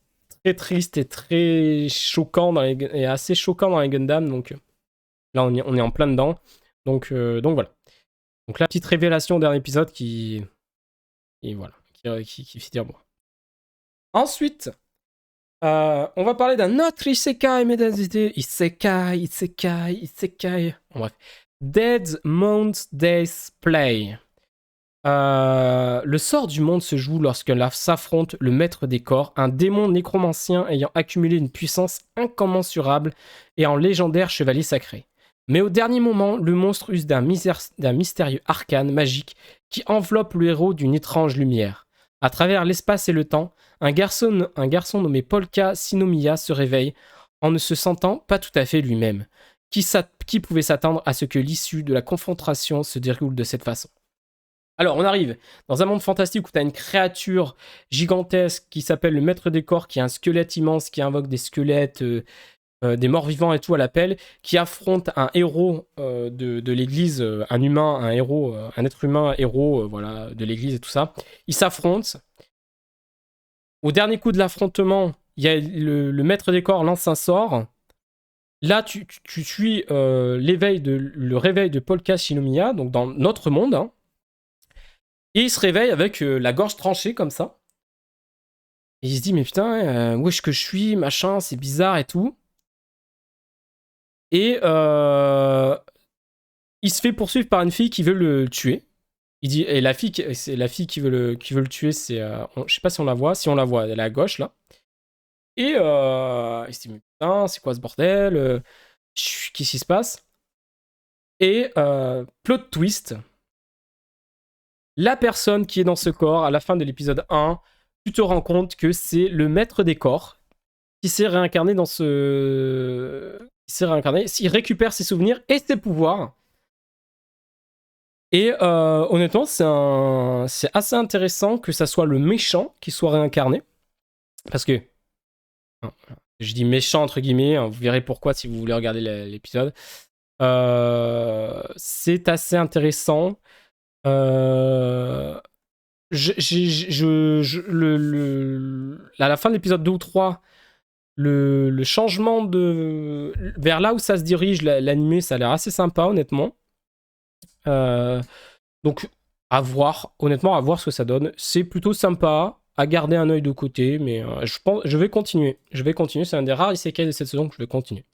très triste et très choquant et assez choquant dans les Gundam. Donc là, on est en plein dedans. Donc voilà. Donc la petite révélation au dernier épisode qui voilà, qui fait dire bon. Ensuite, on va parler d'un autre isekai, mesdames et messieurs. Isekai. Bon, bref. Dead Mount Days Play. Le sort du monde se joue lorsque là s'affronte le maître des corps, un démon nécromancien ayant accumulé une puissance incommensurable et un légendaire chevalier sacré. Mais au dernier moment, le monstre use d'un mystérieux arcane magique qui enveloppe le héros d'une étrange lumière. À travers l'espace et le temps, un garçon nommé Polka Sinomiya se réveille en ne se sentant pas tout à fait lui-même. Qui pouvait s'attendre à ce que l'issue de la confrontation se déroule de cette façon? Alors, on arrive dans un monde fantastique où tu as une créature gigantesque qui s'appelle le Maître des Corps, qui a un squelette immense, qui invoque des squelettes, des morts vivants et tout à l'appel, qui affronte un héros de l'église, un humain, un héros, un être humain héros voilà, de l'église et tout ça. Ils s'affrontent. Au dernier coup de l'affrontement, il y a le Maître des Corps lance un sort. Là, tu suis le réveil de Polka Shinomiya, donc dans notre monde, hein. Et il se réveille avec la gorge tranchée comme ça. Et il se dit, mais putain, où est-ce que je suis, machin, c'est bizarre et tout. Et il se fait poursuivre par une fille qui veut le tuer. Il dit, et c'est la fille qui veut le tuer, c'est, je sais pas si on la voit, si on la voit, elle est à gauche là. Et il se dit, mais putain, c'est quoi ce bordel, qu'est-ce qui se passe? Et plot twist, la personne qui est dans ce corps, à la fin de l'épisode 1, tu te rends compte que c'est le maître des corps qui s'est réincarné dans ce... Il récupère ses souvenirs et ses pouvoirs. Et honnêtement, c'est assez intéressant que ça soit le méchant qui soit réincarné. Parce que... Je dis méchant entre guillemets, hein, vous verrez pourquoi si vous voulez regarder l'épisode. C'est assez intéressant. À la fin de l'épisode 2 ou 3, le changement de vers là où ça se dirige, l'animé, ça a l'air assez sympa, honnêtement. Donc, honnêtement, à voir ce que ça donne. C'est plutôt sympa, à garder un œil de côté, mais je vais continuer. C'est un des rares isekai de cette saison que je vais continuer.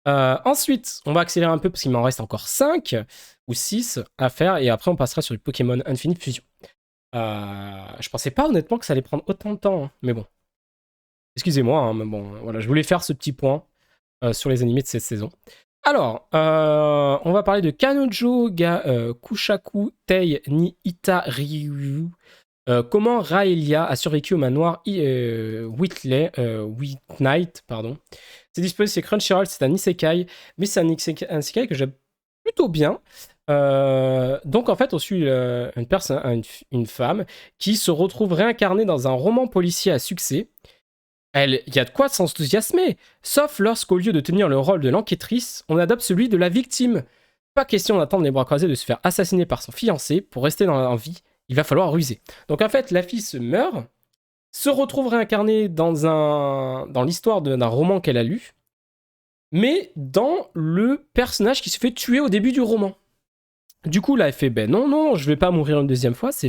Ensuite, on va accélérer un peu parce qu'il m'en reste encore 5 ou 6 à faire et après on passera sur le Pokémon Infinite Fusion. Je pensais pas honnêtement que ça allait prendre autant de temps, hein, mais bon. Excusez-moi, hein, mais bon, voilà, je voulais faire ce petit point sur les animés de cette saison. Alors, on va parler de Kanojo ga Kushaku Tei ni Ita Ryu. Comment Raelia a survécu au manoir Whitnight, pardon. C'est disponible chez Crunchyroll, c'est un isekai, mais c'est un isekai que j'aime plutôt bien. Donc en fait, on suit une femme qui se retrouve réincarnée dans un roman policier à succès. Il y a de quoi s'enthousiasmer, sauf lorsqu'au lieu de tenir le rôle de l'enquêtrice, on adopte celui de la victime. Pas question d'attendre les bras croisés de se faire assassiner par son fiancé. Pour rester en vie, il va falloir ruser. Donc en fait, la fille se meurt, se retrouve réincarnée dans l'histoire d'un roman qu'elle a lu, mais dans le personnage qui se fait tuer au début du roman. Du coup, là, elle fait, ben non, je vais pas mourir une deuxième fois, c'est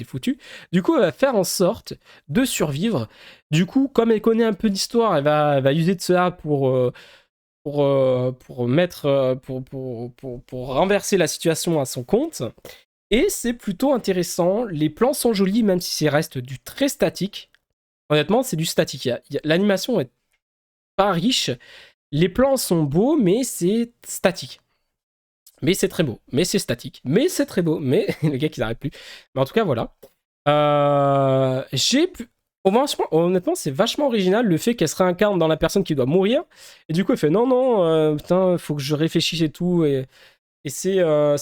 foutu. Du coup, elle va faire en sorte de survivre. Du coup, comme elle connaît un peu d'histoire, elle va user de cela pour renverser la situation à son compte. Et c'est plutôt intéressant. Les plans sont jolis, même si c'est reste du très statique. Honnêtement, c'est du statique. L'animation est pas riche. Les plans sont beaux, mais c'est statique. Mais c'est très beau, mais c'est statique, mais c'est très beau, mais le gars qui n'arrête plus. Mais en tout cas, voilà. Honnêtement, c'est vachement original le fait qu'elle se réincarne dans la personne qui doit mourir. Et du coup, elle fait non, putain, faut que je réfléchisse et tout. Et c'est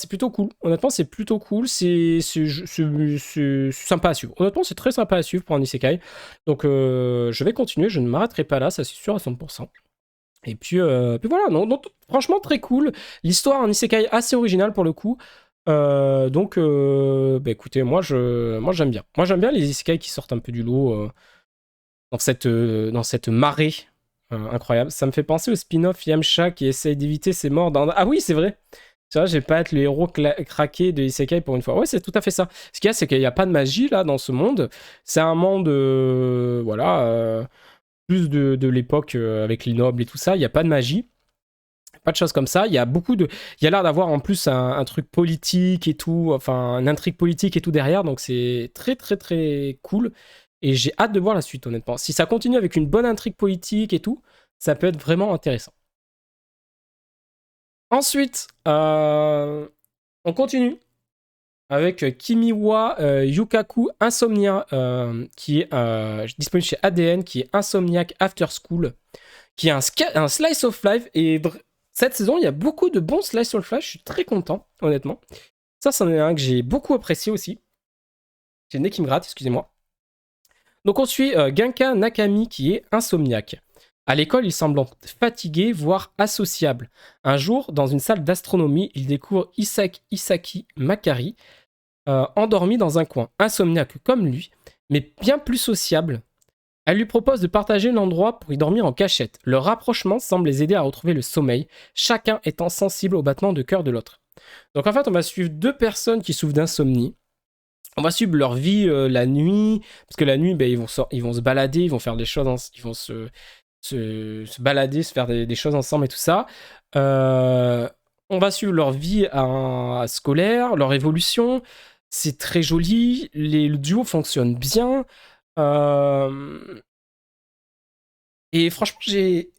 plutôt cool. Honnêtement, c'est plutôt cool. C'est sympa à suivre. Honnêtement, c'est très sympa à suivre pour un isekai. Donc, je vais continuer. Je ne m'arrêterai pas là, ça c'est sûr à 100%. Et puis voilà, non, franchement très cool. L'histoire, un isekai assez original pour le coup. Donc, écoutez, moi j'aime bien. Moi j'aime bien les isekai qui sortent un peu du lot. dans cette marée incroyable. Ça me fait penser au spin-off Yamcha qui essaye d'éviter ses morts dans... Ah oui, c'est vrai. Tu vois, j'ai pas être le héros craqué de Isekai pour une fois. Ouais, c'est tout à fait ça. Ce qu'il y a, c'est qu'il n'y a pas de magie là dans ce monde. C'est un monde, voilà, plus de l'époque avec les nobles et tout ça. Il n'y a pas de magie. Pas de choses comme ça. Il y a beaucoup de. Il y a l'air d'avoir en plus un truc politique et tout. Enfin, une intrigue politique et tout derrière. Donc c'est très, très, très cool. Et j'ai hâte de voir la suite, honnêtement. Si ça continue avec une bonne intrigue politique et tout, ça peut être vraiment intéressant. Ensuite, on continue avec Kimiwa Yukaku Insomnia, qui est disponible chez ADN, qui est Insomniac After School, qui est un slice of life. Et cette saison, il y a beaucoup de bons slice of life. Je suis très content, honnêtement. Ça, c'en est un que j'ai beaucoup apprécié aussi. J'ai le nez qui me gratte, excusez-moi. Donc on suit Genka Nakami, qui est insomniaque. À l'école, il semble fatigué, voire associable. Un jour, dans une salle d'astronomie, il découvre Isaki Makari, endormi dans un coin, insomniaque comme lui, mais bien plus sociable. Elle lui propose de partager l'endroit pour y dormir en cachette. Leur rapprochement semble les aider à retrouver le sommeil, chacun étant sensible au battement de cœur de l'autre. Donc en fait, on va suivre deux personnes qui souffrent d'insomnie. On va suivre leur vie la nuit, parce que la nuit, ils vont se balader, ils vont faire des choses, ils vont se balader, se faire des choses ensemble et tout ça. On va suivre leur vie scolaire, leur évolution. C'est très joli, le duo fonctionne bien. Et franchement, j'ai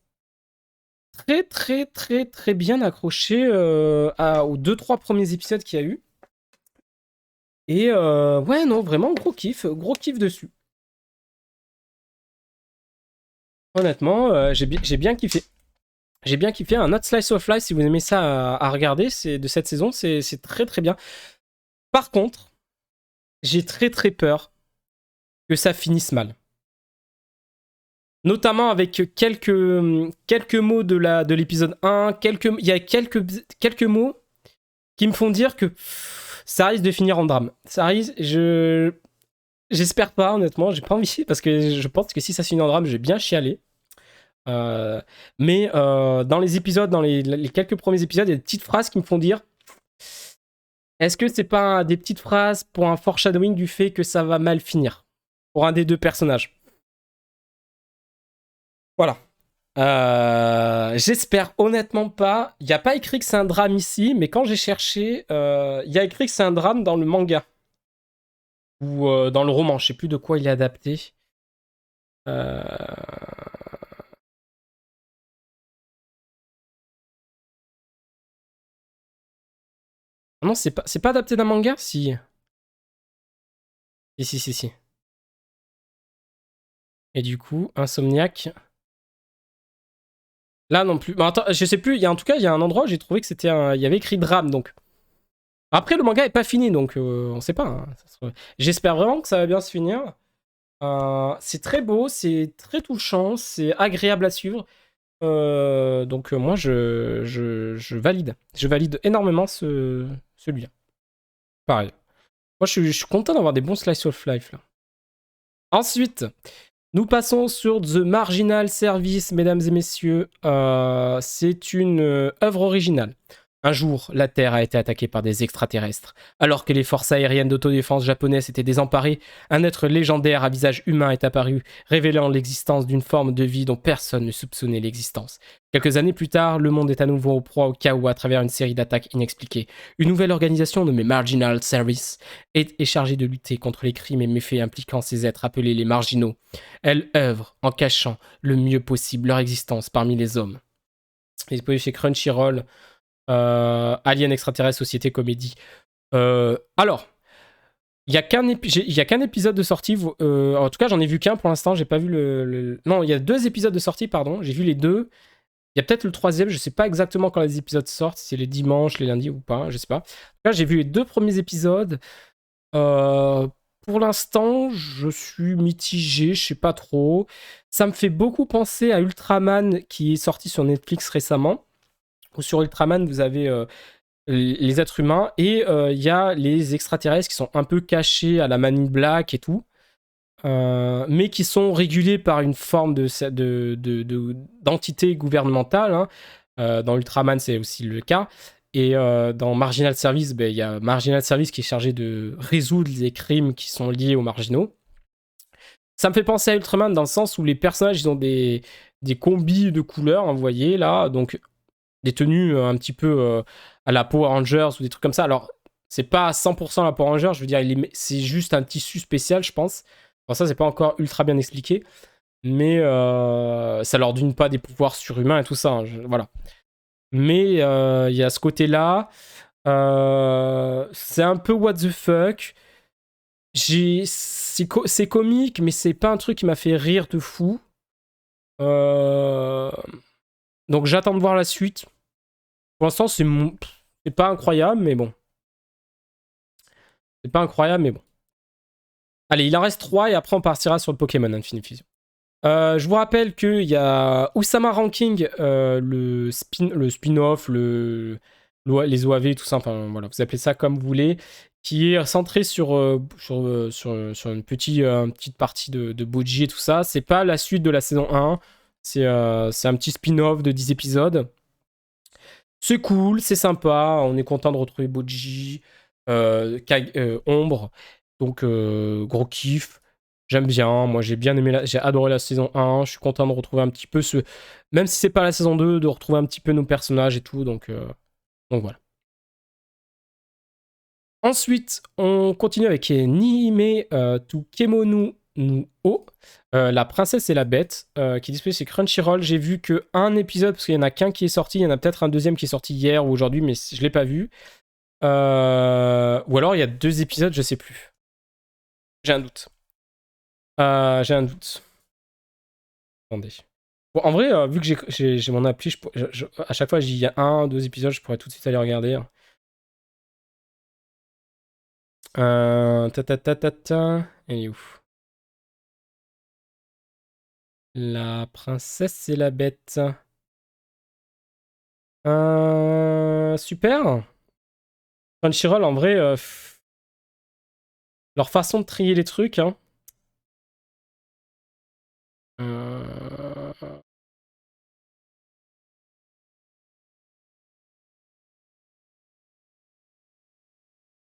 très très très très bien accroché aux 2-3 premiers épisodes qu'il y a eu. Et ouais, non, vraiment gros kiff dessus. Honnêtement, j'ai bien kiffé. J'ai bien kiffé. Un autre slice of life, si vous aimez ça à regarder, c'est de cette saison, c'est très très bien. Par contre, j'ai très très peur que ça finisse mal. Notamment avec quelques mots de l'épisode 1, il y a quelques mots qui me font dire que ça risque de finir en drame. Ça risque, j'espère pas, honnêtement, j'ai pas envie, parce que je pense que si ça se finit en drame, je vais bien chialer. Mais dans les épisodes, dans les quelques premiers épisodes, il y a des petites phrases qui me font dire, est-ce que c'est pas des petites phrases pour un foreshadowing du fait que ça va mal finir pour un des deux personnages? Voilà. J'espère honnêtement pas. Il n'y a pas écrit que c'est un drame ici, mais quand j'ai cherché, il y a écrit que c'est un drame dans le manga. Ou dans le roman, je sais plus de quoi il est adapté. Non, c'est pas adapté d'un manga? Si. Si. Et du coup, Insomniac. Là non plus. Mais attends, je sais plus. En tout cas, il y a un endroit où j'ai trouvé que c'était il y avait écrit drame, donc. Après, le manga est pas fini, donc on sait pas. Hein. J'espère vraiment que ça va bien se finir. C'est très beau, c'est très touchant, c'est agréable à suivre. Donc moi, je valide. Je valide énormément celui-là. Pareil. Moi, je suis content d'avoir des bons slice of life, là. Ensuite, nous passons sur The Marginal Service, mesdames et messieurs. C'est une œuvre originale. Un jour, la Terre a été attaquée par des extraterrestres. Alors que les forces aériennes d'autodéfense japonaises étaient désemparées, un être légendaire à visage humain est apparu, révélant l'existence d'une forme de vie dont personne ne soupçonnait l'existence. Quelques années plus tard, le monde est à nouveau au proie au chaos à travers une série d'attaques inexpliquées. Une nouvelle organisation nommée Marginal Service est chargée de lutter contre les crimes et méfaits impliquant ces êtres appelés les marginaux. Elle œuvre en cachant le mieux possible leur existence parmi les hommes. Disponible chez Crunchyroll. Alien extraterrestre, société, comédie. Alors, il y a qu'un épisode de sortie. En tout cas, j'en ai vu qu'un pour l'instant. J'ai pas vu Non, il y a 2 épisodes de sortie, pardon. J'ai vu les 2. Il y a peut-être le 3e. Je sais pas exactement quand les épisodes sortent. Si c'est les dimanches, les lundis ou pas. Je sais pas. En tout cas, j'ai vu les 2 premiers épisodes. Pour l'instant, je suis mitigé. Je sais pas trop. Ça me fait beaucoup penser à Ultraman qui est sorti sur Netflix récemment. Où sur Ultraman, vous avez les êtres humains et il y a les extraterrestres qui sont un peu cachés à la Man in Black et tout. mais qui sont régulés par une forme d'entité gouvernementale. Hein. Dans Ultraman, c'est aussi le cas. Et dans Marginal Service, il y a Marginal Service qui est chargé de résoudre les crimes qui sont liés aux marginaux. Ça me fait penser à Ultraman dans le sens où les personnages ils ont des combis de couleurs, hein, vous voyez là, donc des tenues un petit peu à la Power Rangers ou des trucs comme ça. Alors, c'est pas 100% la Power Rangers, je veux dire, c'est juste un tissu spécial, je pense. Bon, ça, c'est pas encore ultra bien expliqué, mais ça leur donne pas des pouvoirs surhumains et tout ça, hein, voilà. Mais il y a ce côté-là. C'est un peu what the fuck. C'est comique, mais c'est pas un truc qui m'a fait rire de fou. Donc j'attends de voir la suite. Pour l'instant, c'est pas incroyable, mais bon. C'est pas incroyable, mais bon. Allez, il en reste 3 et après on partira sur le Pokémon Infinite Fusion. Je vous rappelle qu'il y a Usama Ranking, le spin-off, les OAV, tout ça, enfin voilà, vous appelez ça comme vous voulez, qui est centré sur une petite partie de Boji et tout ça. C'est pas la suite de la saison 1, c'est un petit spin-off de 10 épisodes. C'est cool, c'est sympa, on est content de retrouver Boji, Ombre, donc gros kiff. J'aime bien, moi j'ai bien aimé, j'ai adoré la saison 1, je suis content de retrouver un petit peu même si c'est pas la saison 2, de retrouver un petit peu nos personnages et tout, donc voilà. Ensuite, on continue avec Nihime to Kemono no O, La princesse et la bête, qui est disponible chez Crunchyroll. J'ai vu que un épisode, parce qu'il y en a qu'un qui est sorti, il y en a peut-être un deuxième qui est sorti hier ou aujourd'hui, mais je l'ai pas vu. Ou alors il y a 2 épisodes, je sais plus. J'ai un doute. J'ai un doute. Attendez. Bon, en vrai, vu que j'ai mon appli, à chaque fois, il y a 1, 2 épisodes, je pourrais tout de suite aller regarder. Elle est où? La princesse et la bête. Super. Crunchyroll, en vrai, leur façon de trier les trucs. Hein.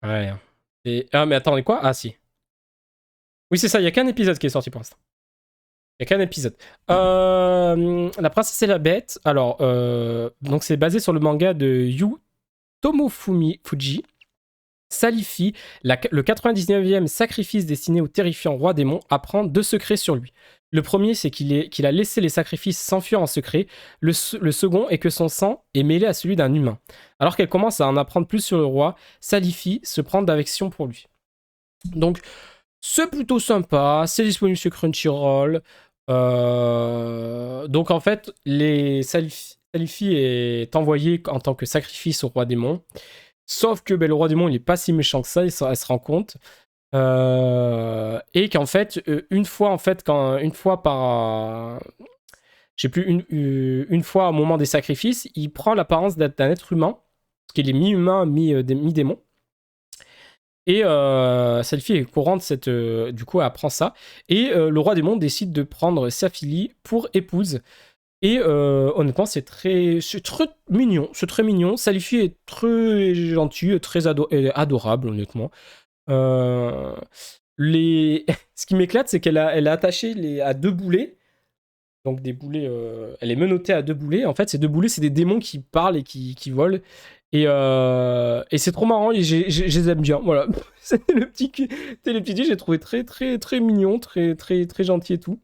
Ouais. Ah, mais attendez, quoi? Ah, si. Oui, c'est ça, il n'y a qu'un épisode qui est sorti pour l'instant. Il n'y a qu'un épisode. La princesse et la bête. Alors, donc c'est basé sur le manga de Yu Tomofumi Fuji. Salifi, le 99e sacrifice destiné au terrifiant roi démon, apprend 2 secrets sur lui. Le premier, c'est qu'il a laissé les sacrifices s'enfuir en secret. Le second est que son sang est mêlé à celui d'un humain. Alors qu'elle commence à en apprendre plus sur le roi, Salifi se prend d'affection pour lui. Donc, c'est plutôt sympa. C'est disponible sur Crunchyroll. Donc, en fait, Salifi est envoyé en tant que sacrifice au roi démon. Sauf que le roi démon, il est pas si méchant que ça, elle se rend compte. Et qu'en fait, une fois par. Je sais plus, une fois au moment des sacrifices, il prend l'apparence d'être un être humain, parce qu'il est mi-humain, mi-démon. Et Selfie est courante, du coup, elle apprend ça. Et le roi démon décide de prendre Sapphili pour épouse. Et honnêtement, c'est très mignon. C'est très mignon. Salifi est très gentil, très adorable, honnêtement. Ce qui m'éclate, c'est qu'elle est attachée à 2 boulets. Donc des boulets. Elle est menottée à 2 boulets. En fait, ces 2 boulets, c'est des démons qui parlent et qui volent. Et c'est trop marrant. Et je les aime bien. Voilà. C'était le petit j'ai trouvé très, très, très mignon, très, très, très gentil et tout.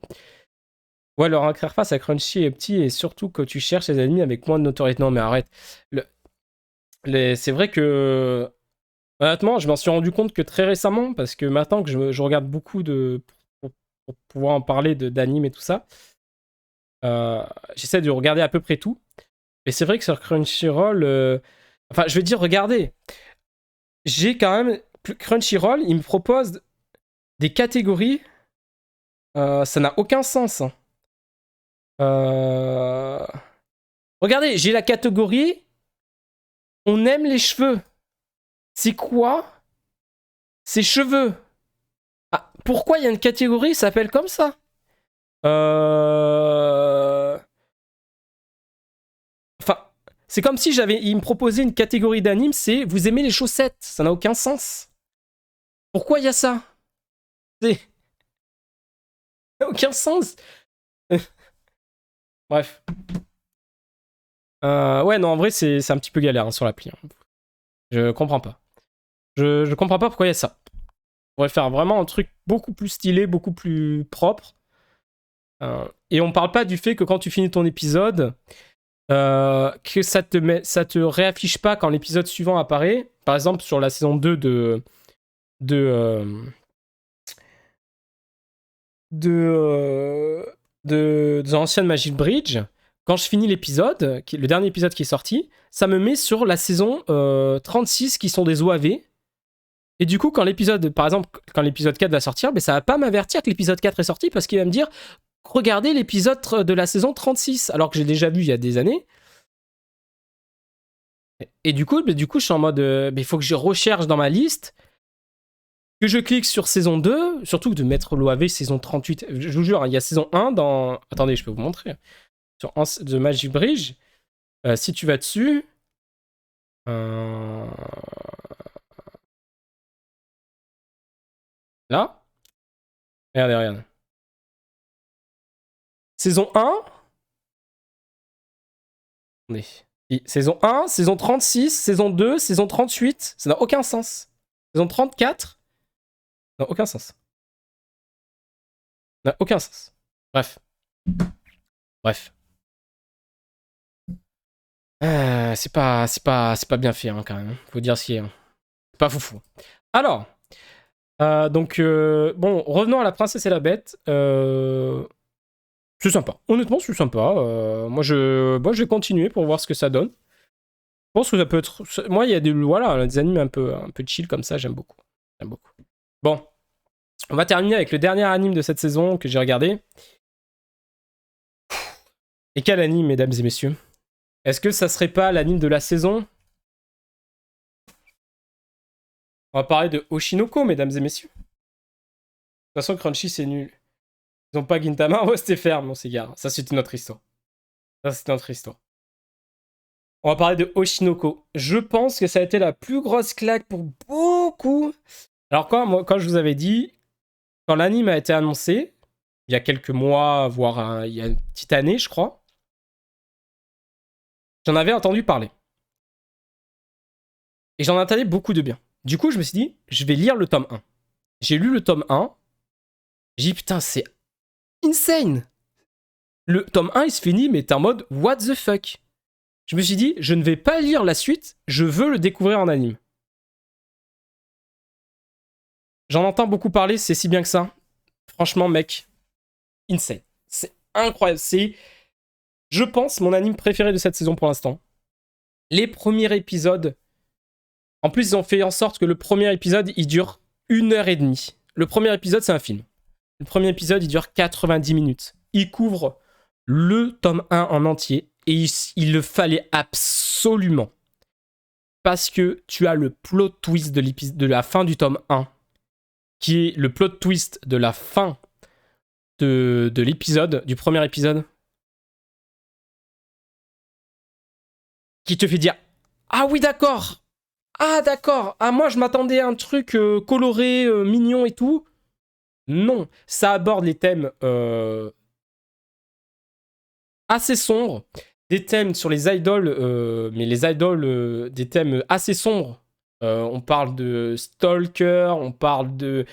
Ouais, leur interface à Crunchy est petit et surtout que tu cherches les ennemis avec moins de notoriété. Non, mais arrête. C'est vrai que. Honnêtement, je m'en suis rendu compte que très récemment, parce que maintenant que je regarde beaucoup pour pouvoir en parler d'anime et tout ça, j'essaie de regarder à peu près tout. Et c'est vrai que sur Crunchyroll. Enfin, je vais dire, regardez. J'ai quand même. Crunchyroll, il me propose des catégories. Ça n'a aucun sens. Hein. Regardez, j'ai la catégorie on aime les cheveux. C'est quoi ces cheveux? Ah, pourquoi il y a une catégorie qui s'appelle comme ça? Enfin, c'est comme si il me proposait une catégorie d'anime, c'est vous aimez les chaussettes. Ça n'a aucun sens. Pourquoi il y a ça? Ça n'a aucun sens. Bref. Ouais, non, en vrai, c'est un petit peu galère hein, sur l'appli. Hein. Je comprends pas. Je comprends pas pourquoi il y a ça. On pourrait faire vraiment un truc beaucoup plus stylé, beaucoup plus propre. Et on parle pas du fait que quand tu finis ton épisode, que ça te réaffiche pas quand l'épisode suivant apparaît. Par exemple, sur la saison 2 de The Ancient Magic Bridge, quand je finis l'épisode, le dernier épisode qui est sorti, ça me met sur la saison 36 qui sont des OAV. Et du coup, quand l'épisode, par exemple, quand l'épisode 4 va sortir, ben, ça va pas m'avertir que l'épisode 4 est sorti parce qu'il va me dire regardez l'épisode de la saison 36, alors que j'ai déjà vu il y a des années. Et du coup, je suis en mode il faut que je recherche dans ma liste, que je clique sur saison 2, surtout que de mettre l'OAV saison 38. Je vous jure, il y a saison 1 dans. Attendez, je peux vous montrer. Sur The Magic Bridge, si tu vas dessus. Là. Regardez, regardez. Saison 1. Attendez. Saison 1, saison 36, saison 2, saison 38. Ça n'a aucun sens. Saison 34. Ça n'a aucun sens. Ça n'a aucun sens. Bref. Bref. C'est pas bien fait hein, quand même. Faut dire ce qui est. C'est pas foufou. Alors. Bon, revenons à La Princesse et la Bête. C'est sympa. Honnêtement, c'est sympa. Moi, je vais continuer pour voir ce que ça donne. Je pense que ça peut être. Moi, il y a des animes un peu chill comme ça, j'aime beaucoup. J'aime beaucoup. Bon, on va terminer avec le dernier anime de cette saison que j'ai regardé. Et quel anime, mesdames et messieurs? Est-ce que ça serait pas l'anime de la saison? On va parler de Oshinoko, mesdames et messieurs. De toute façon, Crunchy, c'est nul. Ils ont pas Gintama, ouais, c'était ferme, mon cigare. Ça, c'est une autre histoire. Ça, c'est une autre histoire. On va parler de Oshinoko. Je pense que ça a été la plus grosse claque pour beaucoup. Alors, quand je vous avais dit, quand l'anime a été annoncé, il y a quelques mois, voire il y a une petite année, je crois, j'en avais entendu parler. Et j'en entendais beaucoup de bien. Du coup, je me suis dit, je vais lire le tome 1. J'ai lu le tome 1. J'ai dit, putain, c'est insane. Le tome 1, il se finit, mais t'es en mode, what the fuck? Je me suis dit, je ne vais pas lire la suite, je veux le découvrir en anime. J'en entends beaucoup parler, c'est si bien que ça. Franchement, mec, insane. C'est incroyable. C'est, je pense, mon anime préféré de cette saison pour l'instant. Les premiers épisodes. En plus, ils ont fait en sorte que le premier épisode, il dure 1h30. Le premier épisode, c'est un film. Le premier épisode, il dure 90 minutes. Il couvre le tome 1 en entier. Et il le fallait absolument. Parce que tu as le plot twist de la fin du tome 1. Qui est le plot twist de la fin de l'épisode, du premier épisode. Qui te fait dire ah oui, d'accord. Ah d'accord. Ah, moi, je m'attendais à un truc coloré, mignon et tout. Non. Ça aborde les thèmes assez sombres. Des thèmes sur les idoles, mais les idoles, des thèmes assez sombres. On parle de stalker, on parle de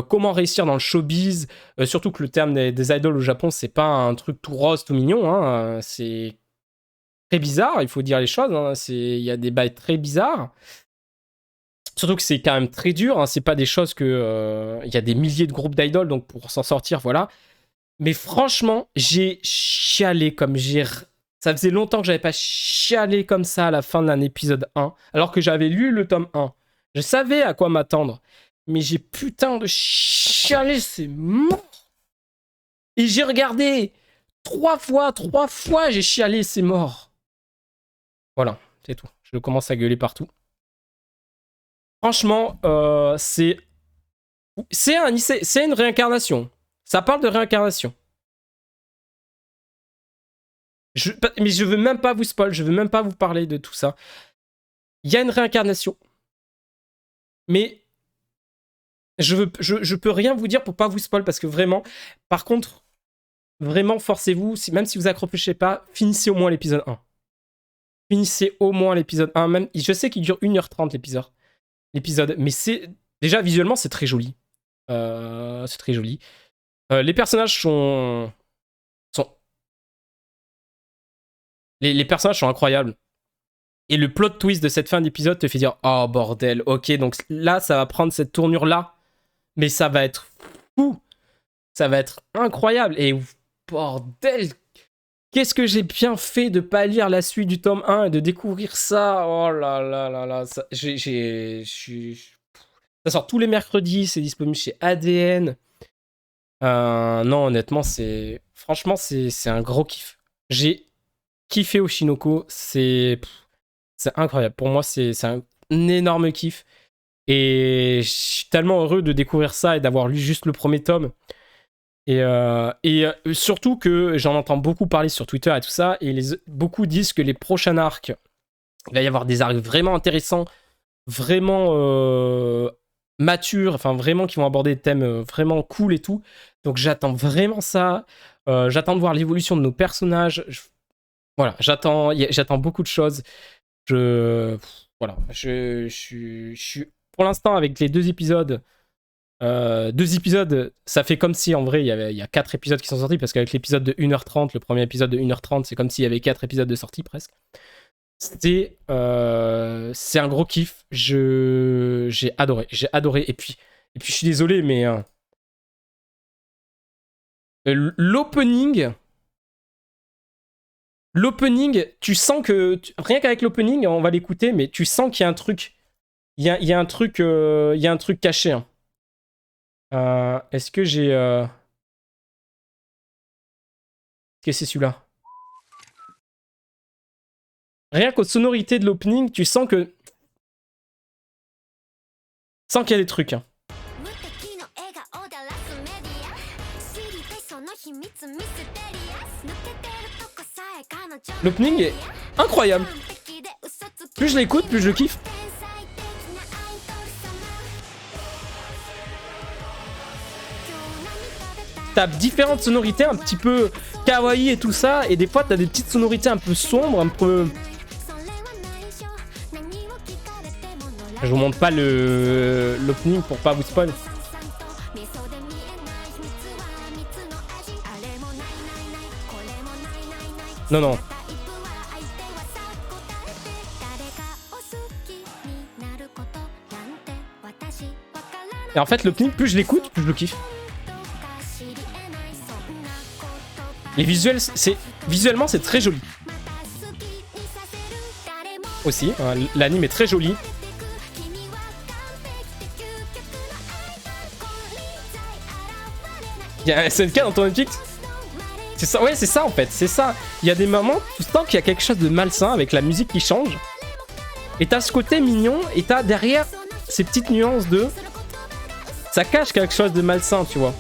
comment réussir dans le showbiz. Surtout que le terme des idoles au Japon, c'est pas un truc tout rose, tout mignon. Hein. C'est très bizarre, il faut dire les choses. Hein. Il y a des bails très bizarres. Surtout que c'est quand même très dur. Hein. C'est pas des choses que. Il y a des milliers de groupes d'idoles, donc pour s'en sortir, voilà. Mais franchement, j'ai chialé comme j'ai. Ça faisait longtemps que j'avais pas chialé comme ça à la fin d'un épisode 1, alors que j'avais lu le tome 1. Je savais à quoi m'attendre. Mais j'ai putain de chialé, c'est mort. Et j'ai regardé 3 fois, j'ai chialé, c'est mort. Voilà, c'est tout. Je commence à gueuler partout. Franchement, c'est C'est une réincarnation. Ça parle de réincarnation. Mais je veux même pas vous spoil, je veux même pas vous parler de tout ça. Il y a une réincarnation. Mais je peux rien vous dire pour pas vous spoil parce que vraiment, par contre, vraiment forcez-vous, même si vous accrochez pas, finissez au moins l'épisode 1. Finissez au moins l'épisode 1. Même, je sais qu'il dure 1h30 l'épisode, mais c'est déjà visuellement c'est très joli. C'est très joli. Les personnages sont les personnages sont incroyables. Et le plot twist de cette fin d'épisode te fait dire oh bordel, ok, donc là ça va prendre cette tournure là, mais ça va être fou, ça va être incroyable. Et bordel, qu'est-ce que j'ai bien fait de pas lire la suite du tome 1 et de découvrir ça. Oh là là là là, ça sort tous les mercredis, c'est disponible chez ADN. Non, honnêtement, franchement, c'est un gros kiff. J'ai kiffé Oshinoko, c'est incroyable. Pour moi, c'est un énorme kiff. Et je suis tellement heureux de découvrir ça et d'avoir lu juste le premier tome. Et surtout que j'en entends beaucoup parler sur Twitter et tout ça. Et beaucoup disent que les prochains arcs, il va y avoir des arcs vraiment intéressants, vraiment matures, enfin vraiment qui vont aborder des thèmes vraiment cool et tout. Donc j'attends vraiment ça. J'attends de voir l'évolution de nos personnages. Voilà, j'attends beaucoup de choses. Voilà, je suis pour l'instant avec les 2 épisodes. 2 épisodes, ça fait comme si en vrai il y a 4 épisodes qui sont sortis parce qu'avec l'épisode de 1h30, le premier épisode de 1h30, c'est comme s'il y avait 4 épisodes de sortie presque. C'est un gros kiff. J'ai adoré. Et puis je suis désolé, mais l'opening, tu sens que rien qu'avec l'opening, on va l'écouter, mais tu sens qu'il y a un truc, il y a un truc, il y a un truc caché. Hein. Est-ce que j'ai, est-ce que c'est celui-là? Rien qu'aux sonorités de l'opening, tu sens que qu'il y a des trucs. Hein. L'opening est incroyable. Plus je l'écoute, plus je le kiffe. T'as différentes sonorités un petit peu kawaii et tout ça, et des fois t'as des petites sonorités un peu sombres, un peu... Je vous montre pas l'opening pour pas vous spoil. Non, non. Et en fait, l'opening, plus je l'écoute, plus je le kiffe. Les visuels, visuellement, c'est très joli. Aussi, hein, l'anime est très joli. Il y a un SNK dans ton Netflix. C'est ça, ouais, c'est ça en fait, c'est ça. Il y a des moments, tu sens qu'il y a quelque chose de malsain avec la musique qui change. Et t'as ce côté mignon, et t'as derrière ces petites nuances de... Ça cache quelque chose de malsain, tu vois.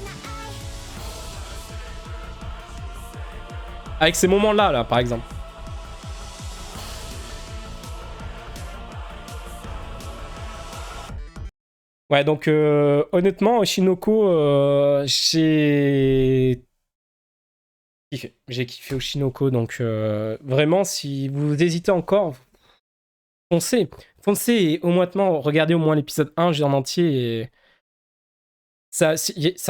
Avec ces moments-là, là, par exemple. Ouais, donc honnêtement, Oshinoko, j'ai kiffé. J'ai kiffé Oshinoko, donc vraiment, si vous hésitez encore, foncez. Foncez et au moins, regardez au moins l'épisode 1 en entier et... Ça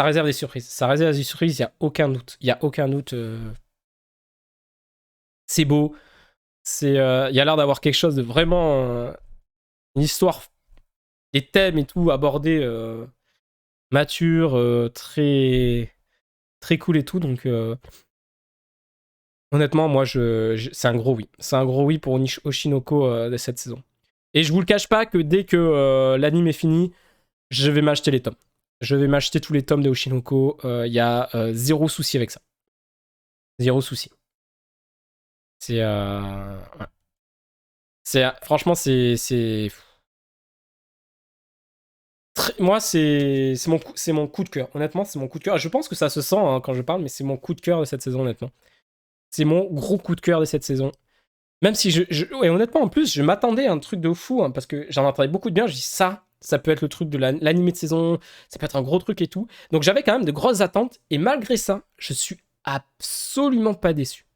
réserve des surprises. Ça réserve des surprises, il n'y a aucun doute. Il n'y a aucun doute. C'est beau. Il y a l'air d'avoir quelque chose de vraiment... une histoire, des thèmes et tout abordés mature, très, très cool et tout. Donc, honnêtement, moi, c'est un gros oui. C'est un gros oui pour Oshinoko de cette saison. Et je vous le cache pas que dès que l'anime est fini, je vais m'acheter les tomes. Je vais m'acheter tous les tomes de Oshinoko. Il y a zéro souci avec ça. Zéro souci. C'est... franchement, c'est... Moi, c'est mon coup de cœur. Honnêtement, c'est mon coup de cœur. Je pense que ça se sent hein, quand je parle, mais c'est mon coup de cœur de cette saison, honnêtement. C'est mon gros coup de cœur de cette saison. Même si et honnêtement, en plus, je m'attendais à un truc de fou, hein, parce que j'en entendais beaucoup de bien. Je dis ça peut être le truc de l'animé de saison, ça peut être un gros truc et tout. Donc j'avais quand même de grosses attentes, et malgré ça, je suis absolument pas déçu.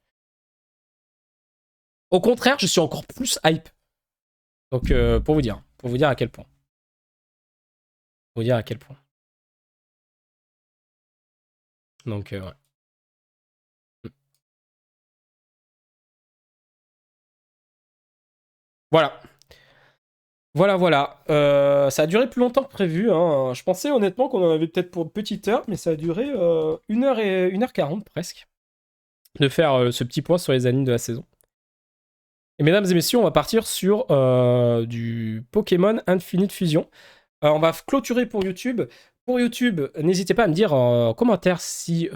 Au contraire, je suis encore plus hype. Donc pour vous dire à quel point. Pour vous dire à quel point. Donc ouais. Voilà. Voilà. Ça a duré plus longtemps que prévu. Hein. Je pensais honnêtement qu'on en avait peut-être pour une petite heure, mais ça a duré 1h40 presque de faire ce petit point sur les animes de la saison. Et mesdames et messieurs, on va partir sur du Pokémon Infinite Fusion. On va clôturer pour YouTube. Pour YouTube, n'hésitez pas à me dire en commentaire si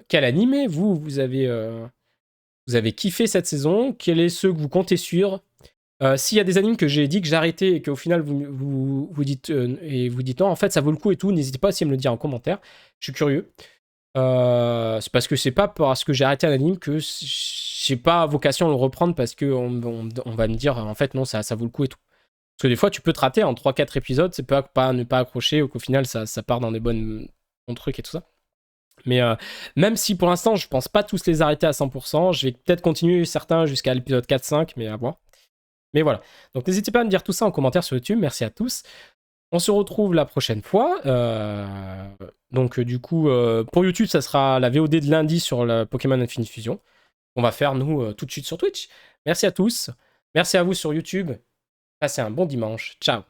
quel animé vous avez kiffé cette saison, quels est ceux que vous comptez suivre. S'il y a des animes que j'ai dit que j'arrêtais et qu'au final vous dites vous dites non, en fait ça vaut le coup et tout, n'hésitez pas aussi à me le dire en commentaire. Je suis curieux. C'est parce que c'est pas parce que j'ai arrêté un anime que j'ai pas vocation à le reprendre parce que on va me dire en fait non ça vaut le coup et tout. Parce que des fois tu peux te rater en 3-4 épisodes, c'est pas ne pas accrocher ou qu'au final ça part dans des bons trucs et tout ça. Mais même si pour l'instant je pense pas tous les arrêter à 100%, je vais peut-être continuer certains jusqu'à l'épisode 4-5, mais à voir. Mais voilà. Donc n'hésitez pas à me dire tout ça en commentaire sur YouTube. Merci à tous. On se retrouve la prochaine fois. Donc du coup, pour YouTube, ça sera la VOD de lundi sur la Pokémon Infinite Fusion. On va faire, nous, tout de suite sur Twitch. Merci à tous. Merci à vous sur YouTube. Passez un bon dimanche. Ciao.